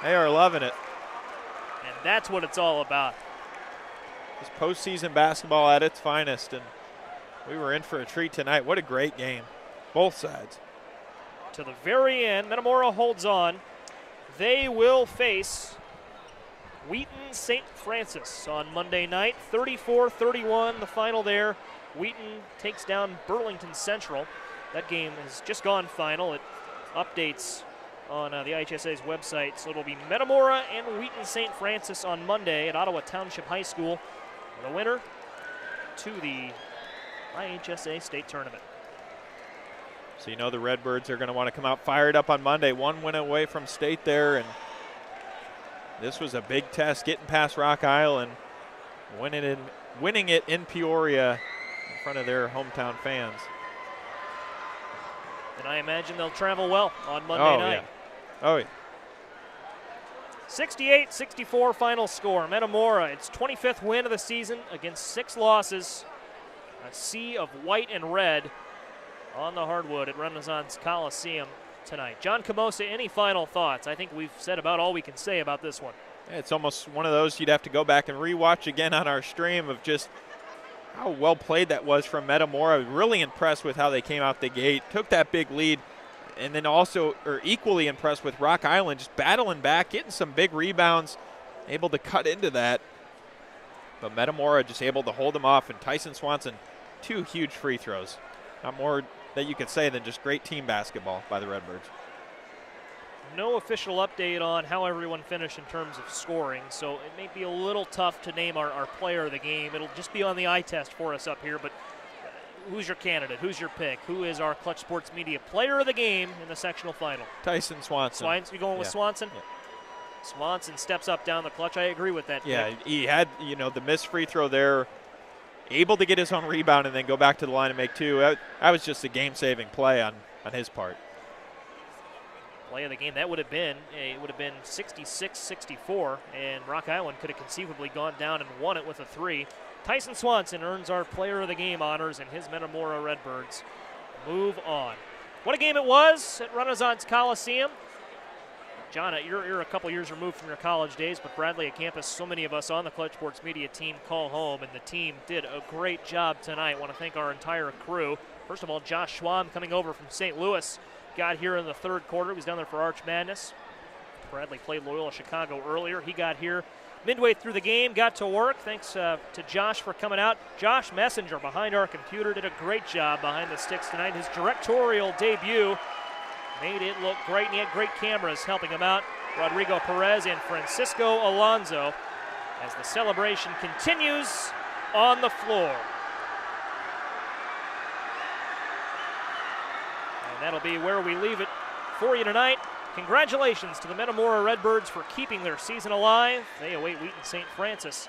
they are loving it. And that's what it's all about. It's postseason basketball at its finest, and we were in for a treat tonight. What a great game, both sides. To the very end, Metamora holds on. They will face Wheaton St. Francis on Monday night. 34-31, the final there. Wheaton takes down Burlington Central. That game has just gone final. It updates on the IHSA's website. So it'll be Metamora and Wheaton St. Francis on Monday at Ottawa Township High School. The winner to the IHSA state tournament. So you know the Redbirds are going to want to come out fired up on Monday. One win away from state there, and this was a big test, getting past Rock Island, winning it in Peoria in front of their hometown fans. And I imagine they'll travel well on Monday night. Yeah. Oh, yeah. 68-64 final score. Metamora, its 25th win of the season against 6 losses. A sea of white and red on the hardwood at Renaissance Coliseum tonight. John Camosa, any final thoughts? I think we've said about all we can say about this one. Yeah, it's almost one of those you'd have to go back and rewatch again on our stream of just how well played that was from Metamora. Really impressed with how they came out the gate, took that big lead, and then also equally impressed with Rock Island, just battling back, getting some big rebounds, able to cut into that. But Metamora just able to hold them off, and Tyson Swanson, 2 huge free throws. Not more that you could say than just great team basketball by the Redbirds. No official update on how everyone finished in terms of scoring, so it may be a little tough to name our player of the game. It'll just be on the eye test for us up here, but who's your candidate? Who's your pick? Who is our Clutch Sports Media player of the game in the sectional final? Tyson Swanson. You going with Swanson? Yeah. Swanson steps up down the clutch. I agree with that. Yeah, pick. he had, the missed free throw there, able to get his own rebound and then go back to the line and make 2. That was just a game-saving play on his part. Play of the game, that would have been 66-64, and Rock Island could have conceivably gone down and won it with a 3. Tyson Swanson earns our player of the game honors, and his Metamora Redbirds move on. What a game it was at Renaissance Coliseum. John, you're a couple years removed from your college days, but Bradley at campus, so many of us on the Clutch Sports Media team call home, and the team did a great job tonight. I want to thank our entire crew. First of all, Josh Schwab coming over from St. Louis, got here in the 3rd quarter. He was down there for Arch Madness. Bradley played Loyola Chicago earlier. He got here midway through the game, got to work. Thanks to Josh for coming out. Josh Messenger behind our computer did a great job behind the sticks tonight. His directorial debut made it look great, and he had great cameras helping him out. Rodrigo Perez and Francisco Alonso as the celebration continues on the floor. And that'll be where we leave it for you tonight. Congratulations to the Metamora Redbirds for keeping their season alive. They await Wheaton St. Francis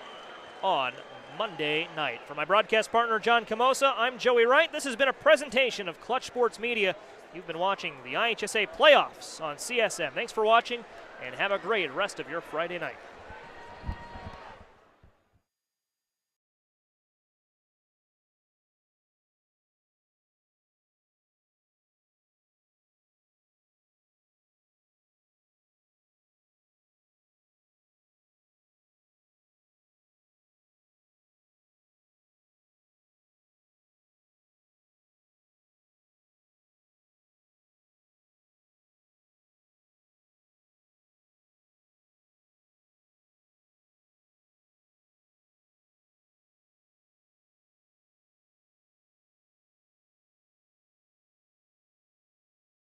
on Monday night. For my broadcast partner, John Camosa, I'm Joey Wright. This has been a presentation of Clutch Sports Media. You've been watching the IHSA playoffs on CSM. Thanks for watching, and have a great rest of your Friday night.